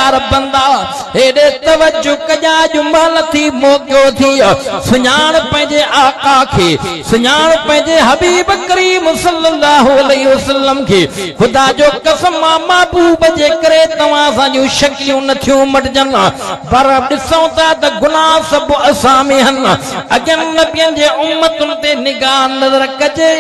प्यार बंदा एडे तवज्जो कजा जुमल थी मोक्यो थी सुञाण पंहिंजे आका खे सुञाण पंहिंजे हबीब करीम सल्लल्लाहु अलैहि वसल्लम के खुदा जो कसम महबूब जे करे तवां सां जूं शक्तियूं नथियूं मटजन पर ॾिसूं था त गुनाह सभु असां में हन अॻियनि नबियनि जे उम्मतुनि ते निगाह नज़र कजे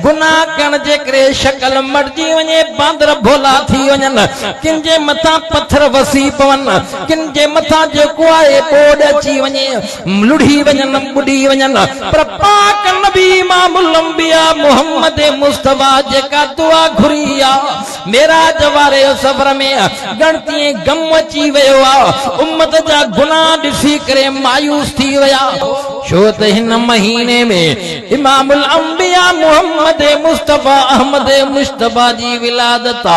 गुनाह करण जे करे शक्ल मटजी वञे बांदर भोला थी वञनि किन जे मथां पत्थर वसी पवनि किन जे मथां जेको आहे ॿोॾ अची वञे लुढ़ी वञनि ॿुॾी वञनि पर पाक नबी इमामुल अंबिया मुहम्मद मुस्तफा जेका दुआ घुरी आहे मेराज वारे सफ़र में गणती गम अची वियो आहे उम्मत जा गुनाह ॾिसी करे मायूस थी विया छो त हिन महीने में इमामुल अंबिया मुहम्मद मुस्तफा अहमद मुस्तफा जी विलादत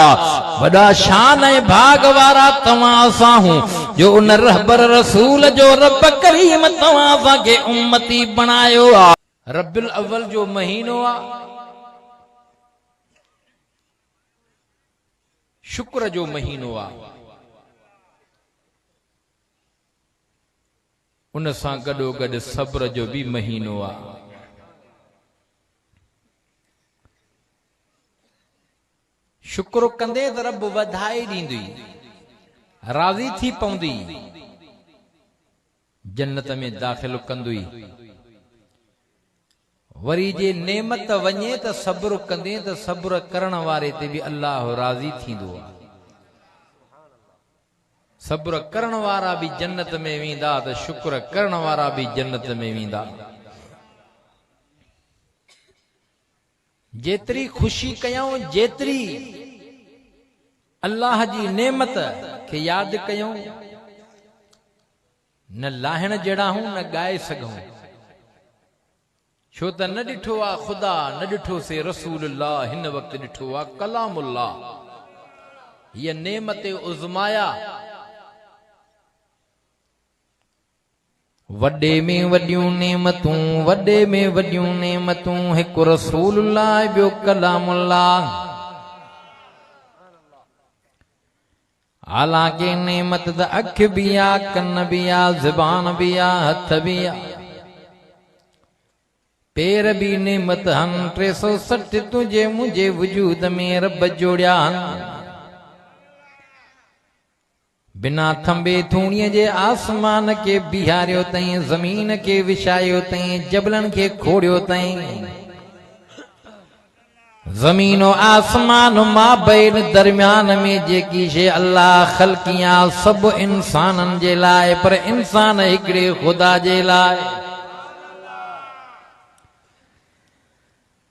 वॾा शान ऐं भाग वारा तव्हां असां हूं जो उन रहबर रसूल जो रब करीम तव्हां असांखे उम्मती बणायो आहे रबिउल अव्वल जो महीनो आहे शुक्र जो महीनो आहे उन सां गॾोगॾु सब्र जो भी महीनो आहे शुक्र कंदे त रब वधाए ॾींदी राज़ी थी पवंदी जन्नत में दाख़िल कंदुई वरी जे नेमत वञे त सब्र कंदे त सब्र करण वारे ते भी अल्लाह राज़ी थींदो आहे सब्र करण वारा भी जन्नत में वेंदा त शुक्र करण वारा भी जन्नत में वेंदा जेतरी खुशी कयूं जेतरी अल्लाह जी नेमत के याद कयूं न लाहिण जड़ा हूं न गाए सघूं छो त न ॾिठो आहे खुदा न ॾिठो से रसूलुल्लाह हिन वक़्तु ॾिठो आहे कलामुल्लाह हीअ नेमत उज़माया वॾे में वॾियूं नेमतूं वॾे में वॾियूं नेमतूं हिकु रसूलुल्लाह ॿियो कलामुल्लाह हालांकि नेमत त अख भी आ कन भी आ ज़बान भी आ हथ भी आ पैर भी नेमत हन 360 तुझे मुझे वजूद में रब जोड़िया हन बिना थंबे थूणीअ जे आसमान के बिहारियो तई ज़मीन के विछायो तई जबलन के खोड़ियो तई ज़मीन और आसमान मां बैन दरमियान में जेकी शे अल्लाह ख़ल्किया सब इंसानन जे लाए पर इंसान हिकड़े खुदा जे लाए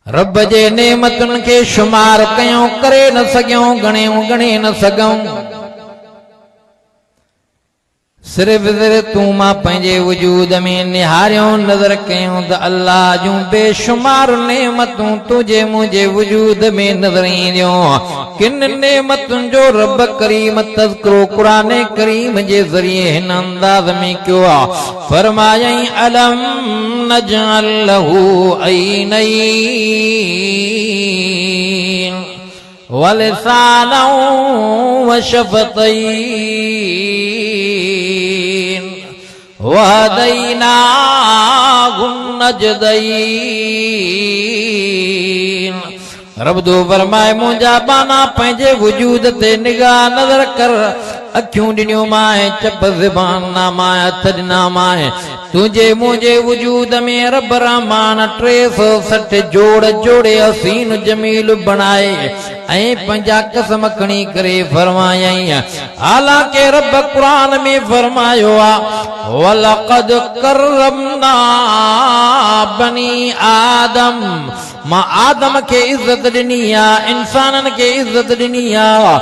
रब जे नेमतुन के शुमार कयूं करे न सघूं गणे न सघूं सिर्फ तू मां पंहिंजे वजूद में निहारियों नजर कयूं त अल्लाह जूं बेशुमार नेमतूं तुझे मुझे वजूद में नजर ईंदियूं किन नेमतुनि जो रब करीम तज़किरो क़ुरान करीम जे ज़रिए हिन अंदाज़ में कयो आहे फरमायई अलम नजअल लहू ऐनैन वलिसानन वशफ़तैन वहदैनाहु नजदैन रब दो फरमाए मुंहिंजा बाना पंहिंजे वजूद ते निगाह नज़र कर अखियूं ॾिनियूं माए चप ज़बान ना माए हथ ॾिना माए तुझे मुझे वजूद में रब रहमान 360 जोड़ जोड़े हसीन जमील बनाए ऐं पंहिंजा कसम खणी करे फरमायई हालांकि रब कुरान में फरमायो आहे वलक़द करमना बनी आदम मां आदम के इज्जत ॾिनी आहे इंसानन के इज्जत ॾिनी आहे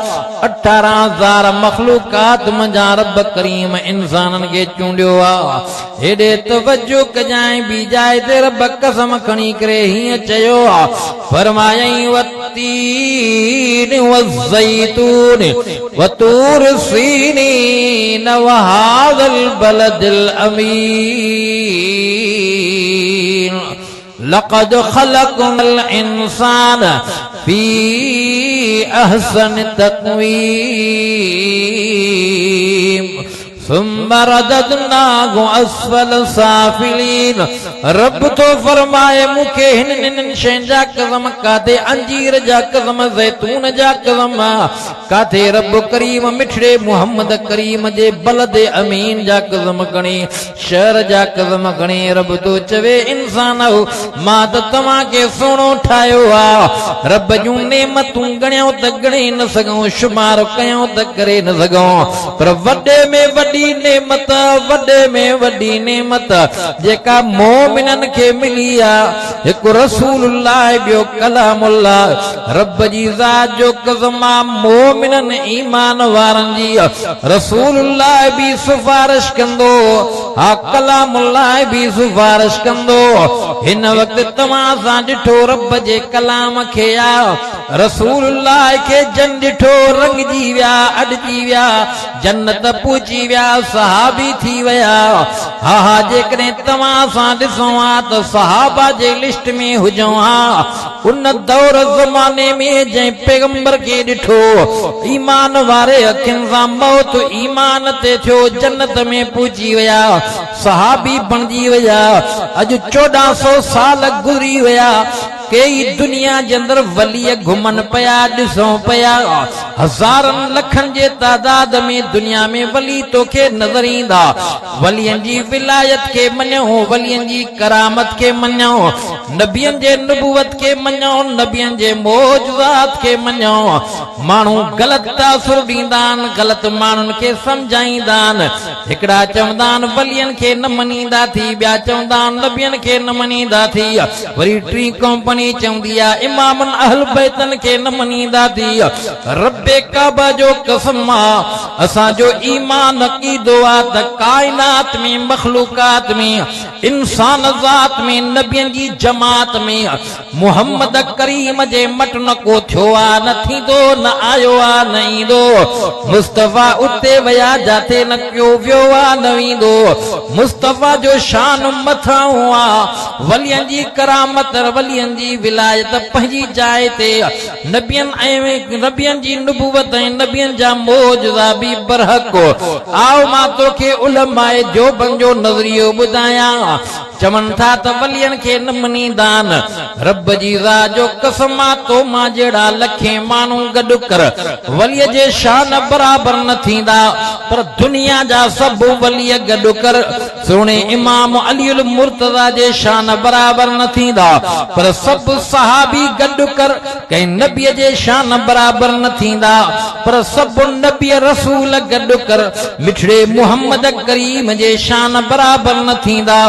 18,000 मखलूकात मुंहिंजा रब करीम इंसानन के चूंडियो आहे हेॾे तवज्जो कजांइ ॿी जाइ ते रब कसम खणी करे हीअं चयो आहे फरमायई वत्तीन वज़ैतून वतूर सीनीन वहाज़ल बलदिल अमीन लक़द ख़लक़नल इंसान फी अहसन तक़वीम सुम्मा रददनाहु अस्फल साफिलीन। रब तो फरमाए मूंखे हिन शयुनि जा कसम, काथे अंजीर जा कसम, ज़ैतून जा कसम, काथे रब करीम मिठड़े मोहम्मद करीम जे बलद अमीन जा कसम खणी, शहर जा कसम खणी। रब तो चवे इंसान मां त तव्हां खे सोणो ठाहियो आ। रब जूं नेमतूं गणियो त गणे न सघूं, शुमार कयूं त करे न सघूं, पर वॾे में वॾी नेमत, वॾे में वॾी नेमत जेका मोमिननि खे मिली आहे, हिकु रसूलुल्लाह ॿियो कलामुल्लाह। रब जी ज़ात जो कसम आहे, मोमिननि ईमान वारनि जी रसूलुल्लाह बि सिफारिश कंदो, हा कलामुल्लाह बि सिफारिश कंदो। हिन वक़्तु तव्हां सां ॾिठो रब जे कलाम खे आ, रसूलुल्लाह खे जन ॾिठो रंगजी विया, अॾजी विया, जन्नत पहुची विया, सहाबी थी विया। हा हा जेकॾहिं तव्हां सां ॾिसूं हा त सहाबा जे लिस्ट में हुजूं हा। उन दौर ज़माने में जंहिं पैगंबर खे ॾिठो, ईमान वारे अखियुनि सां मौत ईमान ते थियो, जन्नत में पहुची विया, सहाबी बणजी विया। अॼु 1400 साल गुज़री विया, कई दुनिया जे अंदर वलीअ घुमन पिया, ॾिसूं पिया, हज़ारनि लखनि जे तादाद में दुनिया में वली तोखे नज़र ईंदा। वलियनि जी विलायत खे मञो, वलियनि जी करामत खे मञो, नबियनि जे नबूवत खे मञो, नबियनि जे मौजज़ात खे मञो। माण्हू ग़लति तासुर ॾींदा आहिनि, ग़लति माण्हुनि खे सम्झाईंदा आहिनि। हिकिड़ा चवंदा आहिनि वलियनि खे न मञींदा थी, ॿिया चवंदा आहिनि नबियनि खे न मञींदा थी, वरी टी कंपनी चवंदी आहे इमामनि अहल बैतनि खे न मञींदा थी। रब्बे काबा जो कसम आहे, असांजो ईमान अक़ीदो आहे त काइनात में, मखलूकात में, इंसान ज़ात में, नबियनि जी जमात में मोहम्मद करीम जे मट न को थियो आहे, न थींदो, न आयो आहे, न ईंदो। मुस्तफ़ा उते विया जाते न कयो वियो आहे, न ईंदो। मुस्तफ़ा जो शान मथां आहे, वलियनि जी करामत, वलियनि जी विलायत पंहिंजी जाइ ते, नबियनि ऐं नबियनि जी नबूवत ऐं नबियनि जा मौजज़ा बि बरहक़। आओ मां तोखे उलमाए देवबंद जो नज़रियो ॿुधायां। चवनि था त वलियनि खे न मञींदा आहिनि। रब जी ज़ात जो कसम आहे, तो मां जहिड़ा लखे माण्हू गॾु कर, वलीअ जे शान बराबर न थींदा, पर दुनिया जा सभु वलीअ गॾु कर। सुहिणे इमाम अलीउल मुर्तज़ा जे शान बराबर न थींदा, पर सभु सहाबी गॾु कर। कंहिं नबीअ जे शान बराबर न थींदा, पर सभु नबी रसूल गॾु कर। मिठड़े मोहम्मद करीम जे शान बराबर न थींदा।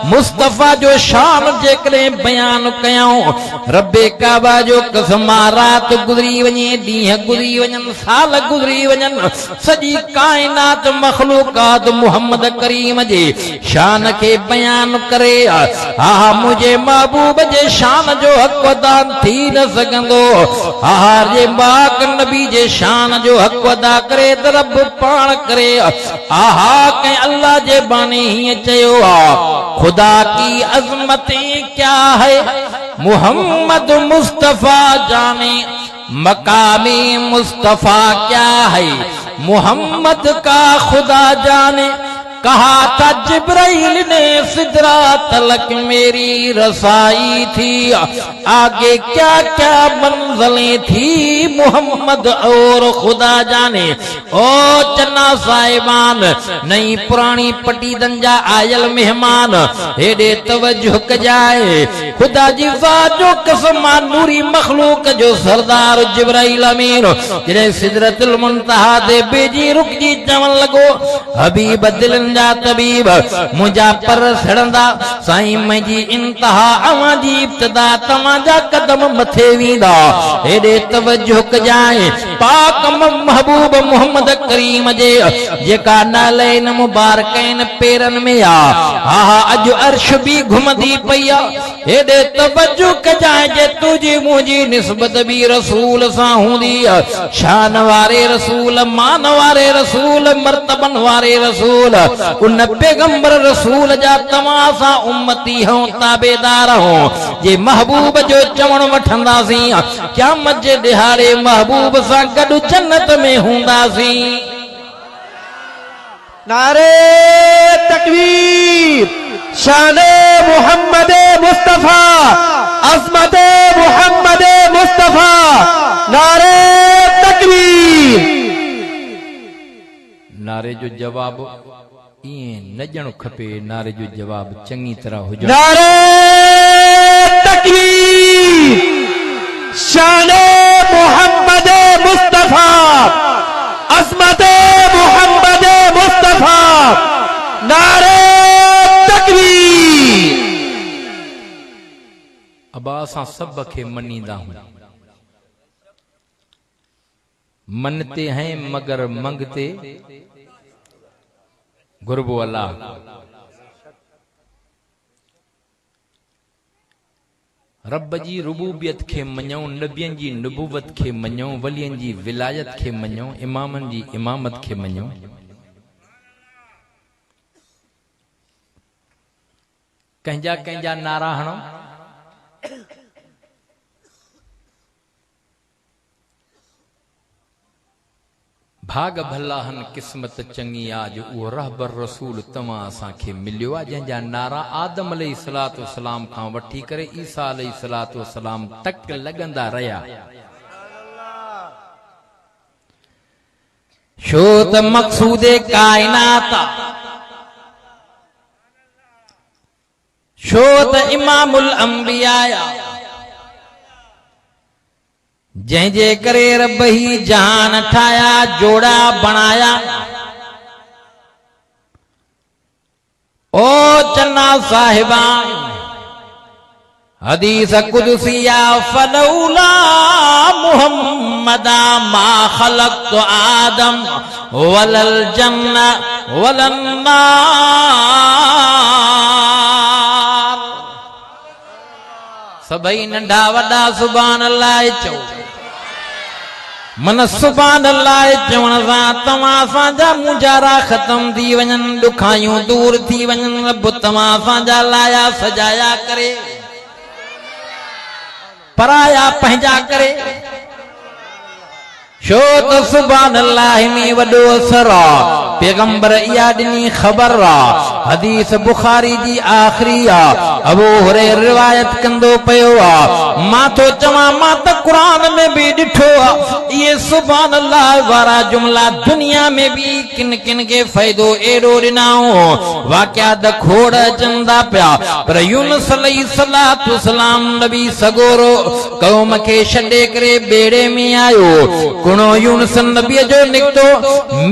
मुस्तफ़ा जो शान जेकॾहिं बयान कयूं, रब्बे काबा जो कसम आहे, रात गुज़री वञे, ॾींहं गुज़री वञनि, साल गुज़री वञनि, सॼी काइनात मखलूकात मोहम्मद करीम जे शान खे बयान करे। हा मुंहिंजे महबूब जे शान जो हक़ अदा थी न सघंदो। हा जे पाक नबी जे शान जो हक़ अदा करे त रब पाण करे। आहा कंहिं अल्लाह जे बानी हीअं चयो आहे, खुदा की अजमतें क्या है मोहम्मद मुस्तफा जाने, मकामी मुस्तफा क्या है मोहम्मद का खुदा जाने। कहा था जिब्राइल ने सिदरा तलक मेरी रसाई थी, आगे क्या क्या मंज़िलें थी मोहम्मद और खुदा जाने। ओ चन्ना साहिबान, नई पुरानी पटीदन जा आयल मेहमान, हेॾे तवज्जो कजाए। खुदा जी ज़ात जो कसम, नूरी मखलूक जो सरदार जिब्राइल अमीन जॾहिं सिदरतुल मुंतहा ते बेजी रुकजी चवण लॻो, हबीब दिलनि जा तबीब मुंहिंजा पर सड़ंदा, साईं मुंहिंजी इंतहा अवां जी इब्तिदा, तव्हां जा कदम मथे वेंदा। हेॾे तवज्जो कजाए, पाक महबूब मोहम्मद करीम जे जेका नालैन मुबारकैन पेरनि में आ, हा अॼु अर्श बि घुमंदी पई आ। हेॾे तवज्जो कजाए, जे तुंहिंजी मुंहिंजी निस्बत बि रसूल सां हूंदी, शान वारे रसूल, मान वारे रसूल, मर्तबन वारे रसूल, उन पैगंबर रसूल जा तव्हां सां उम्मती हो, ताबेदार हो। जे महबूब जो चवण वठंदासीं, क़यामत जे ॾिहाड़े महबूब सां गॾु जन्नत में हूंदासीं। नारे तकबीर, शाने मोहम्मद मुस्तफा, अज़मत मोहम्मद मुस्तफा, नारे तकबीर। नारे जो जवाब इएं न ॾियणो खपे, नारे जो जवाब चङी तरह हुजे। नारे तकबीर, शाने मोहम्मद मुस्तफा, अज़मत मोहम्मद मुस्तफा, नारे तकबीर। अब असां सभ खे मञींदा आहियूं, मनते हैं मगर मंगते गुरबो अल्लाह। रब जी रुबूबियत खे मञूं, नबियनि जी नुबुवत खे मञूं, वलियनि जी विलायत खे मञूं, इमामनि जी इमामत खे मञूं। कंहिंजा कंहिंजा नारा हणो, भाग भलाहन किस्मत चंगी आज उहो रहबर रसूल तव्हां असांखे मिलियो आहे, जंहिंजा नारा आदम अलैहिस्सलातु वस्सलाम खां वठी करे ईसा अलैहिस्सलातु वस्सलाम तक लॻंदा रहिया। छो त मक़सूदे काइनात, छो त इमामुल अंबिया, जंहिंजे करे रब ही जहान ठाया, जोड़ा बनाया। ओ चन्ना साहिबा हदीस कुदसिया, फलौला मुहम्मदा मा खलक़्तु आदम वलल जन्ना वलन नार। सभई नंढा वॾा सुभान अल्लाह चओ। मन सुभान अल्लाह चवण सां तव्हां असांजा मुंझारा ख़त्म थी वञनि, ॾुखायूं दूर थी वञनि। रब तव्हां असांजा लाया सजाया करे, पराया पंहिंजा करे। छो त सुभान अल्लाह में वॾो असर आहे। पैगंबर इहा ॾिनी ख़बर आहे, हदीस बुखारी जी आख़िरी आहे। अबू हुरैरा रिवायत कंदो पियो आहे, मां थो चवां मां त क़ुरान में बि ॾिठो आहे, इहे सुभान अल्लाह वारा जुमला दुनिया में बि किन किन खे फ़ाइदो एॾो ॾिनाऊं, वाक़ियात खोड़ अचंदा पिया। पर यूनुस अलैहिस्सलातु वस्सलाम नबी सगोरो क़ौम खे छॾे करे बेड़े में आयो। गुणो यूनुस नबीअ जो निकितो,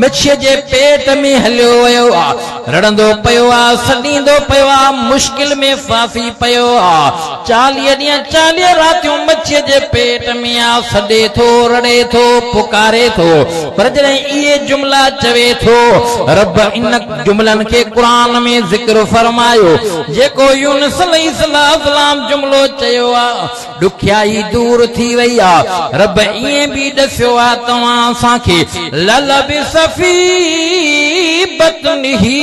मच्छीअ जे पेट में हलियो वियो आहे, रड़ंदो पियो आहे, सॾींदो पियो आहे, मुश्किल में फासी पियो आहे। 40 ॾींहं 40 रातियूं मच्छीअ जे पेट में आहे, सॾे थो, रड़े थो, पुकारे थो। पर जॾहिं इहे जुमला चवे थो, रब इन जुमलनि खे क़ुरान में ज़िक्र फरमायो। जेको यूनुस अलैहिस्सलाम जुमलो चयो आहे, ॾुखियाई दूर थी वई आहे। रब ईअं बि ॾसियो आहे तव्हां असांखे, ललबिस फी बतनिही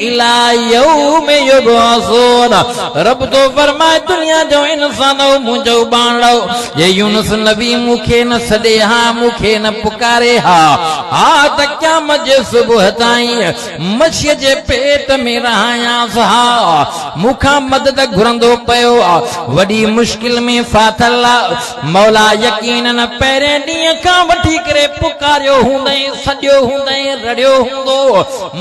इला यौम युबअसून। रब तो फरमाए दुनिया जो इंसान मुंहिंजो बाणो, ये यूनुस नबी मूंखे न सॾे हा, मूंखे न पुकारे हा, त क़यामत जे सुबुह ताईं मच्छीअ जे पेट में रहायांसि हा। मूंखां मदद घुरंदो पियो आहे, वॾी मुश्किल में फाथल आहे। मौला यकीनन पहिरें ॾींहं खां वठी करे पुकारियो हूंदई, सॼो हूंदई, रड़ियो हूंदो,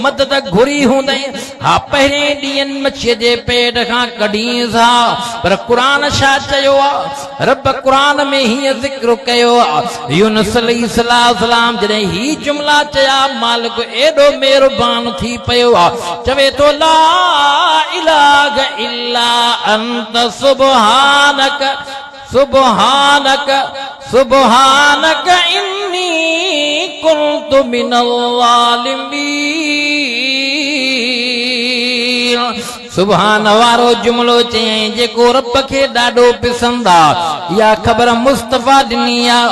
मदद घुरी हूंदई। हा, पहिरें ॾींहं मच्छीअ जे पेट खां कढींसि हा। पर क़ुरान छा चयो आहे? रब क़ुरान में हीअं ज़िक्र कयो आहे, यूनुस अलैहिस्सलाम जॾहिं ही जुमला चया, मालिक एॾो महिरबान थी पियो आहे, चवे थो ला इलाहा इल्ला अंत सुब्हानक सुब्हानक सुब्हानक इन्नी कुन्तु मिनल ज़ालिमीन। सुभान वारो जुमलो चई जेको रब खे ॾाढो पसंदि आहे। इहा ख़बर मुस्तफ़ा ॾिनी आहे,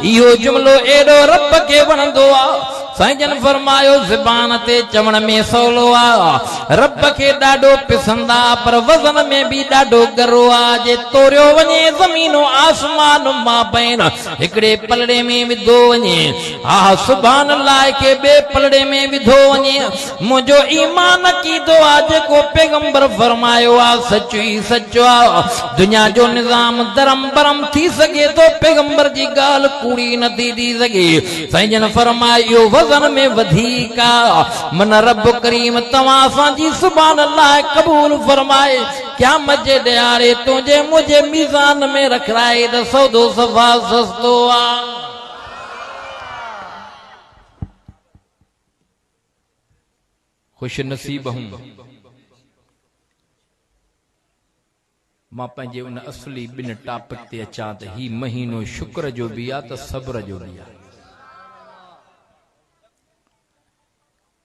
इहो जुमलो एॾो रब खे वणंदो आहे। साईं जन फरमायो ज़बान ते चवण में सवलो आ, रब खे ॾाढो पसंद आ, पर वज़न में भी ॾाढो गरो आ। जे तोरियो वञे ज़मीन आसमान मां बैन हिकड़े पलड़े में विधो वञे, हा सुभान अल्लाह के ॿिए पलड़े में विधो वञे। मुंहिंजो ईमान कीदो आ जेको पैगंबर फरमायो आ सचो ई सचो आ। दुनिया जो निज़ाम दरम बरम थी सके तो पैगंबर जी ॻाल्हि कूड़ी नथी थी सके। साईं जन फरमायो वज़न में वधीक आ, मन रब करीम तव्हां असांजी सुभान अल्लाह कबूल फरमाए। क्या मजे ॾियारे तुंहिंजे मुंहिंजे मीज़ान में रखराए त सौदो सफ़ा सस्तो आ। खुश नसीब हूं मां पंहिंजे उन असली ॿिन टॉपिक ते अचां त ही महीनो शुक्र जो बि आहे त सब्र जो बि आहे।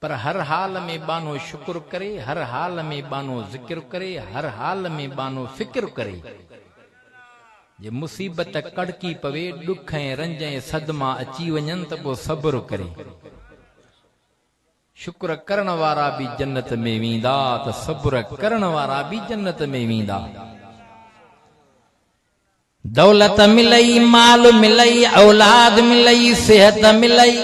पर हर हाल में बानो शुक्र करे, हर हाल में बानो जिक्र करे, हर हाल में बानो फिक्र करे। जे मुसीबत कड़की पवे, दुख ऐं रंज ऐं सदमा अची वञनि त पोइ सब्र करे। शुक्र करण वारा भी जन्नत में वेंदा त सब्र करण वारा भी जन्नत में वेंदा। दौलत मिलई, माल मिलई, औलाद मिलई, सेहत मिलई,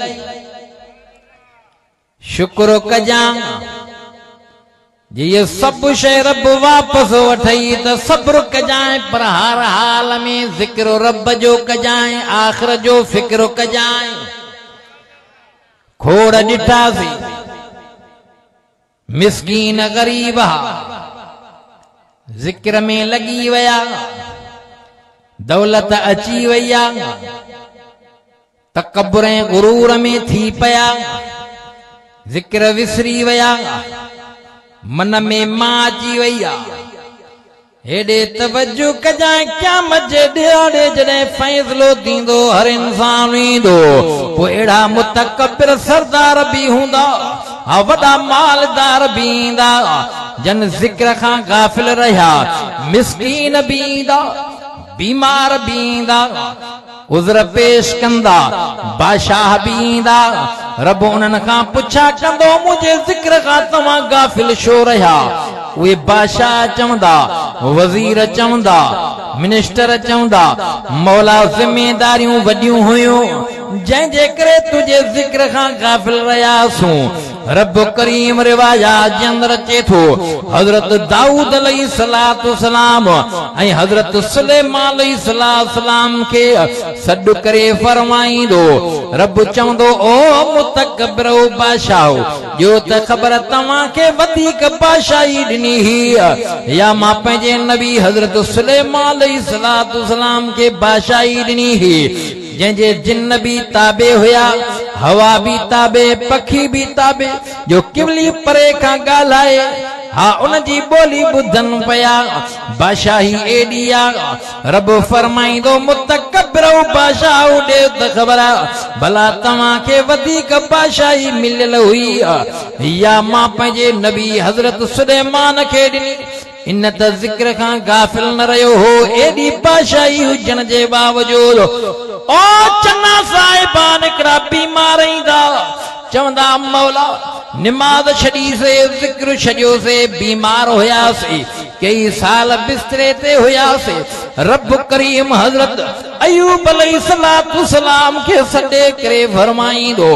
शुक्र कजा जे ये सब शय रब वापस वठई त सब्र कजाए। पर हर हाल में जिक्र रब जो कजाए, आखिर जो फिक्र कजाए। खोड़ ॾिठासी मिस्कीन गरीब जिक्र में लगी वया, दौलत अची वई आ, तकब्बुर ऐं गुरूर में थी पया, जिक्र विसरी वया, मन में मां अची वई आ। हेॾे तवज्जो कजाए क्या मजे ॾियारे जॾहिं फ़ैसिलो थींदो हर इंसान ईंदो, पोइ अहिड़ा मुतकब्बिर सरदार भी हूंदा, हा वॾा मालदार भी ईंदा। जन जिक्र खां गाफ़िल रहिया मिस्कीन भी ईंदा, बीमार भी ईंदा, उज़र पेश कंदा, बादशाह भी ईंदा। रब उन्हनि खां पुछा कंदो मुंहिंजे जिक्र खां तव्हां गाफ़िल छो रहिया? उहे बादशाह चवंदा, वज़ीर चवंदा, मिनिस्टर चवंदा, मौला ज़िम्मेदारियूं वॾियूं हुयूं जंहिंजे करे तुंहिंजे जिक्र खां गाफ़िल रहियासूं। रब करीम रिवाया जे अंदर अचे थो हज़रत दाऊद अलैहिस्सलातु सलाम ऐं हज़रत सुलेमान अलैहिस्सलातु सलाम खे सॾु करे फरमाईंदो, रब चवंदो ओ मुतकब्बिर बादशाह, जो त ख़बर तव्हां खे वधीक बादशाही ॾिनी ही या मां पंहिंजे नबी हज़रत सुलेमान अलैहिस्सलातु सलाम खे बादशाही ॾिनी ही, जंहिंजे जिन्न भी ताबे हुया, हवा भी ताबे, पखी भी ताबे, जो किवली परे खां ॻाल्हाए हा उन जी ॿोली ॿुधनि पिया। बादशाही एॾी आ, रब फरमाईंदो मुतकब्बिर बादशाह ॾे त ख़बर भला तव्हां खे वधीक बादशाही मिलियल हुई या मां पंहिंजे नबी हज़रत सुलेमान खे ॾिनी? इन त ज़िक्र खां गाफ़िल न रहियो हो, एॾी बादशाही हुजण जे बावजूद ओ चन्ना साहिबान हिकिड़ा बीमार ईंदा, चवंदा मौला निमाज़ छॾी से, ज़िक्र छॾियो से, बीमार हुयासीं, कई साल बिस्तरे ते हुयासीं। रब करीम हज़रत अयूब अलैहिस्सलातु सलाम खे सॾे करे फरमाईंदो,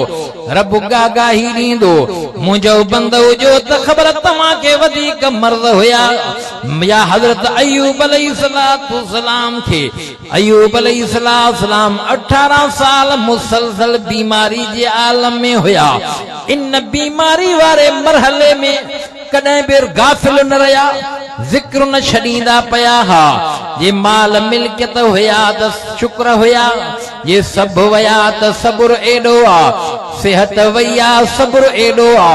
रब गागाही ॾींदो, मुंहिंजो बंदो हुजो त ख़बर तव्हां खे वधीक मर्ज़ हुया या हज़रत अयूब अलैहिस्सलातु सलाम खे। अयूब अलैहिस्सलातु सलाम 18 साल मुसलसल बीमारी जे आलम में हुया। इन बीमारी वारे मरहले में कॾहिं बि गाफ़िल न रहिया, जिक्र न छॾींदा पिया हा। जे माल मिल्कियत हुया त शुक्र हुया, जे सभु वया त सब्र एॾो आ, सेहत वई आ सब्र एॾो आ।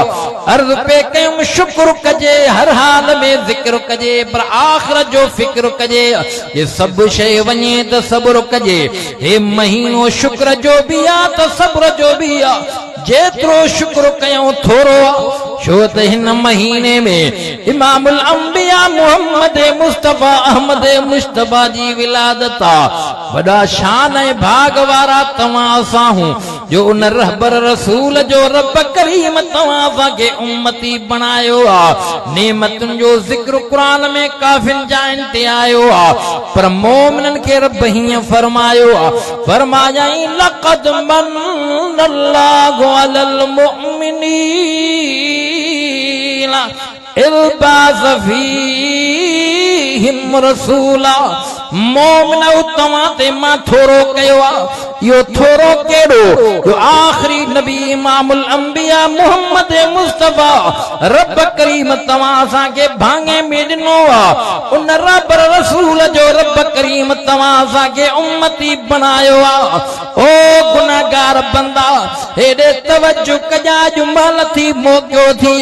अर्ज़ पे कयुमि शुक्र कजे, हर हाल में जिक्र कजे, पर आख़िर जो फिक्र कजे। ये सभु शइ वञे त सब्र कजे। हे महीनो शुक्र जो बि आ त सब्र जो बि आ। जेतिरो शुक्र कयूं थोरो आ, छो त हिन महीने में इमामुल अंबिया मोहम्मद मुस्तफा अहमद मुश्तबा जी विलादत आहे। वॾा शान ऐं भाग वारा तव्हां असां हूं जो उन रहबर रसूल जो रब करीम तव्हां असांखे उम्मती बणायो आहे। नेमतुनि जो ज़िक्र क़ुरान में काफ़िन जाइन ते आयो आहे, पर मोमिननि खे रब हीअं फरमायो आहे, फरमायाई लक़द मन्नल्लाहु अलल मुमिनीन इज़ बअस फ़ीहिम रसूला। मोमिनो तव्हां ते मां थोरो कयो आहे। इहो थोरो केड़ो जो आखिरी नबी इमामुल अंबिया मोहम्मद मुस्तफा रब करीम तव्हां असांखे भाङे में ॾिनो आहे। उन रब रसूल जो रब करीम तव्हां असांखे उम्मती बणायो आहे। ओ गुनाहगार बंदा हेॾे तवज्जो कजा जो महिल थी मोकियो थी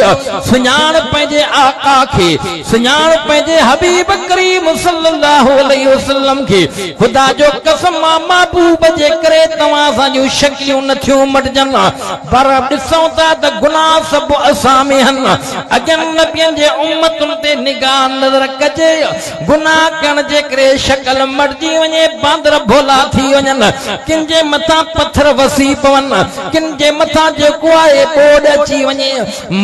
सुञाण पंहिंजे आका खे, सुञाण पंहिंजे हबीब करीम सल्लल्लाहु अलैहि वसल्लम खे। खुदा जो कसम महबूब जे करे तव्हां सां जूं शक्तियूं नथियूं मटजनि, पर ॾिसूं था त गुनाह सभु असां में आहिनि। अजनबियुनि जे उम्मतुनि ते निगाह नज़र कजे, गुनाह करण जे करे शक्ल मटजी वञे, बांदर भोला थी वञनि, किन जे मथां पत्थर वसी पवनि, किन जे मथां जेको आहे ॿोॾ अची वञे,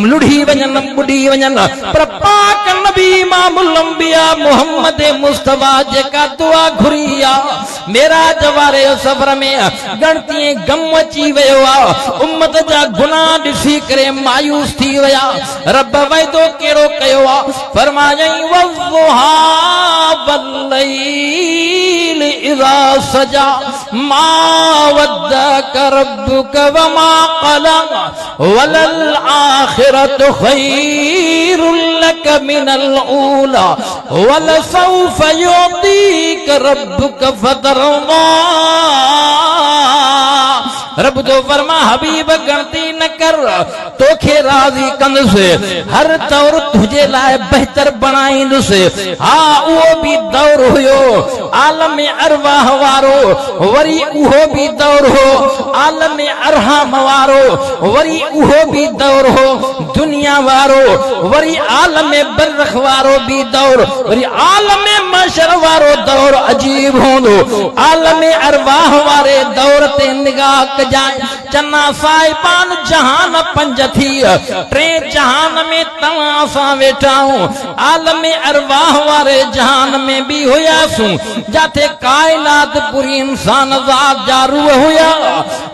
लुढ़ी वञनि, ॿुॾी वञनि, पर पाक नबी इमामुल अंबिया मोहम्मद मुस्तफा जेका दुआ घुरी आहे मेराज वारे सफ़र में गणती गम अची वियो आहे। उम्मत जा गुनाह ॾिसी करे मायूस थी विया। रब वाइदो कहिड़ो कयो आहे, फरमायई वज़्ज़ुहा वल्लैल इज़ा सजा मा वद्दअक रब्बुक वमा क़ला वलल आखिरतु खैरुल लक मिनल ऊला वलसौफ युतीक रब्बुक फतरदा। रब तो फरमा हबीब गणती न कर, तोखे राज़ी कंदुसि, हर दौर तुझे लाइ बहितर बणाईंदुसि। हा उहो बि दौर हुयो आलम अरवाह वारो, वरी उहो बि दौर हो आलम अरहम वारो, वरी उहो बि दौर हो दुनिया वारो, वरी आलम बरख वारो बि दौर, वरी आलम मशर वारो दौर अजीब हूंदो। आलम अरवाह वारे दौर ते निगाह कजाए, चना साहिबान जहान पंज थी, टे जहान में तव्हां सां वेठा आहियूं। आलम अरवाह वारे जहान में भी हुयासूं, जाते कायनात पूरी इंसान ज़ात जा रूह हुया।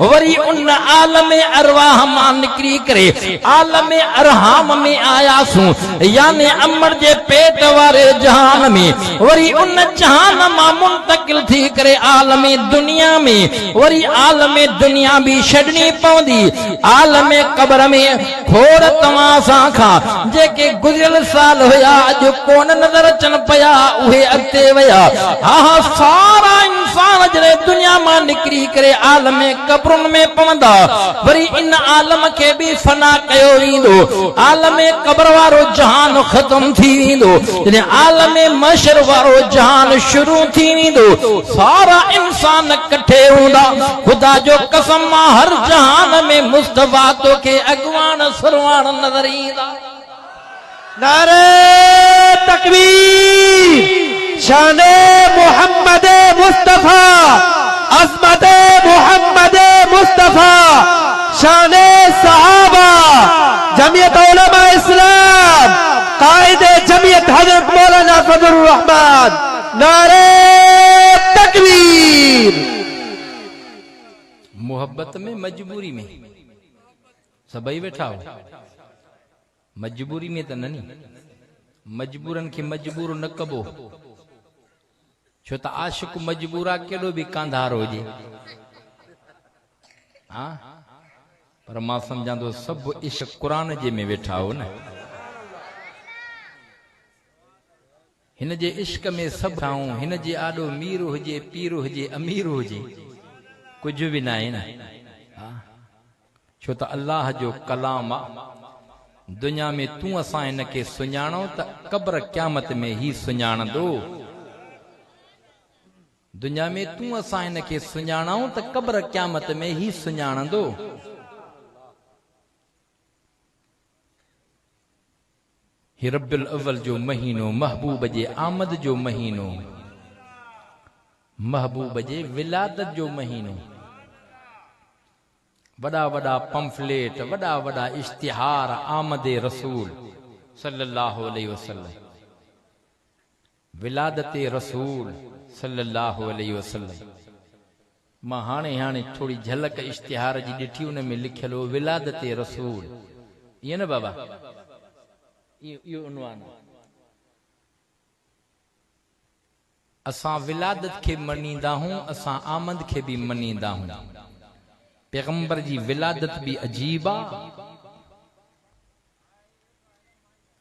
वरी उन आलम अरवाह मां निकिरी करे आलम अरहाम में आयासूं, यानी अमर जे पेट वारे जहान में। वरी उन जहान मां मुंतकिल थी करे आलम दुनिया में, वरी आलम दुनिया भी छॾणी पवंदी। आलम क़ब्र में खोड़ तव्हां सां खां जेके गुज़िरियल साल हुया अॼु कोन नज़र अचनि पिया, उहे अॻिते विया। हा सारा इंसान जॾहिं दुनिया मां निकिरी करे आलम क़ब्रुनि में पवंदा, वरी इन आलम खे बि फना कयो वेंदो। आलम क़ब्र वारो जहान ख़त्म थी वेंदो, जॾहिं आलम मशर वारो जहान शुरू थी वेंदो। सारा इंसान इकट्ठे हूंदा। खुदा जो कसम हर जहान में मुस्तफा तोखे अॻवान सरवान नज़र ईंदा। नारे तकबीर, शाने मोहम्मद मुस्तफा, अज़मत मोहम्मद मुस्तफा, शाने सहाबा, जमीयत उलमा इस्लाम, कायदे जमीयत हजरत मौलाना फजलुर रहमान। नारे तकबीर। मोहब्बत में मजबूरी में सभई वेठा हो, मजबूरी में त ननी, मजबूरन खे मजबूर न कबो, छो त आशिक मजबूरा केॾो बि कांधार हुजे। हाँ पर मां सम्झां थो सभु इश्क क़ुरान जे में वेठा हो न। हिन जे इश्क में सभु आऊं, हिन जे आॾो मीर हुजे पीर हुजे अमीर हुजे कुछ भी ना है ना। छो त अल्लाह जो कलाम दुनिया में तू असां इन के सुञाणो त कब्र क़यामत में ही सुञाणंदो। दुनिया में तू असां इन के सुञाणो त कब्र क़यामत में ही सुञाणंदो। ही रब्बिल अव्वल जो महीनो, महबूब जे आमद जो महीनो, महबूब जे विलादत जो महीनो। वड़ा वड़ा पंफलेट, वड़ा वड़ा इश्तिहार आमद रसूल सल्लल्लाहु अलैहि वसल्लम, विलादत रसूल सल्लल्लाहु अलैहि वसल्लम। मां हाणे थोड़ी झलक इश्तिहार जी ॾिठी, उन में लिखियल हो विलादत रसूल। इहे न बाबा, इहो उनवान। असां विलादत खे मञींदा हूं, असां आमद खे भी मञींदा हूं। पैगंबर जी विलादत भी अजीब आ,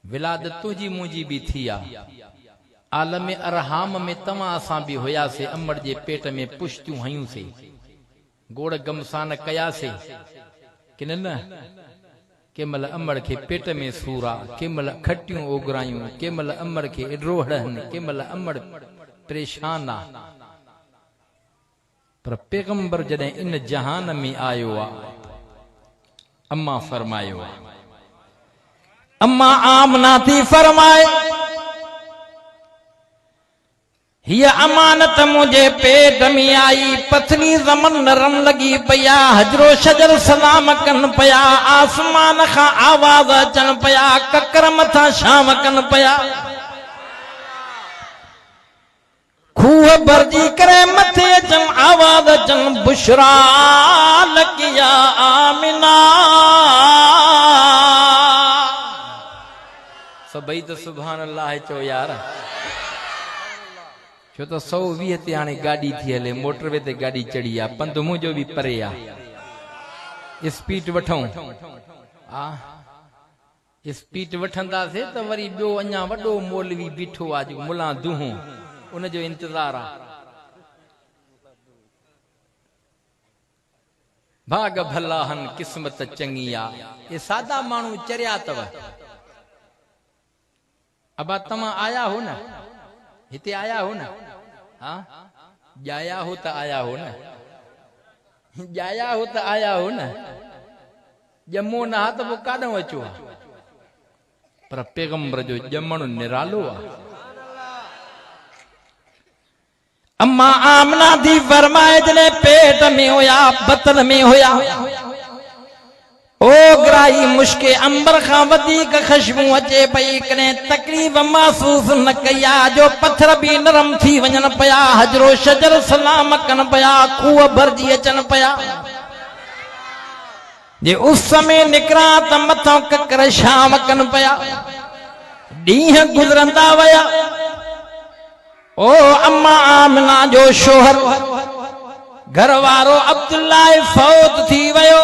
विलादत तुंहिंजी मुंहिंजी भी थी आ। आलम अरहाम में तव्हां असां भी हुयासीं, अमड़ जे पेट में पुश्तियूं हयूंसीं, गोड़ गमसान कयासीं कि न? केमल अमड़ के पेट में सूरा, केमल खटियूं ओगरायूं, केमल अमड़ के एॾो हड़न, केमल अमड़ परेशान आ। पर पैगंबर जॾहिं इन जहान में आयो आ, अम्मा फरमायो, अम्मा आमना थी फरमाए, हिय अमानत मुझे पेट में आई, पथली ज़मन नरम लगी पया, हजरो शजर सलाम कन पया, आसमान खां आवाज अचन पया, ककर मथा शाम कन पया। खूह भरजी करे मथे अचन, आवाज अचन, बुशरा लकिया आमिना। सभई तो सुभान अल्लाह चो यार, छो तो 120 ते हाणे गाड़ी थी हले, मोटरवे ते गाड़ी चढ़ी आ, पंध मुंहिंजो भी परे आ, स्पीड वठूं आ, स्पीड वठंदासीं त वरी ॿियो अञा वॾो मौलवी बीठो आ जो मुला दूहूं, उन जो इंतजार आ। भाग भला हन, किस्मत चङी आ। ये सादा माण्हू चरिया अथव। अबा तव्हां आया हो न, हिते आया हो न? हाँ, जाया हो त आया हो न, जाया हो त आया हो न, ॼमो न हा त पोइ काॾों अचो आ। पर पैगंबर जो ॼमण निरालो आ। अम्मा आमना दी फरमाए, जने पेट में होया, बतन में होया, ओ ग्राही मुश्के अंबर खां वधीक खुशबू अचे पई, कने तकलीफ़ महसूस न कया, जो पत्थर भी नरम थी वञन पया, हजरो शजर सलाम कन पया, खूह भरजी अचन पया। जे उस समय निकरा त मथों ककर शाम कन पया। ॾींहं गुज़रंदा वया, ओ अम्मा आमना जो शोहर घरवारो अब्दुल्ला फौत थी वयो,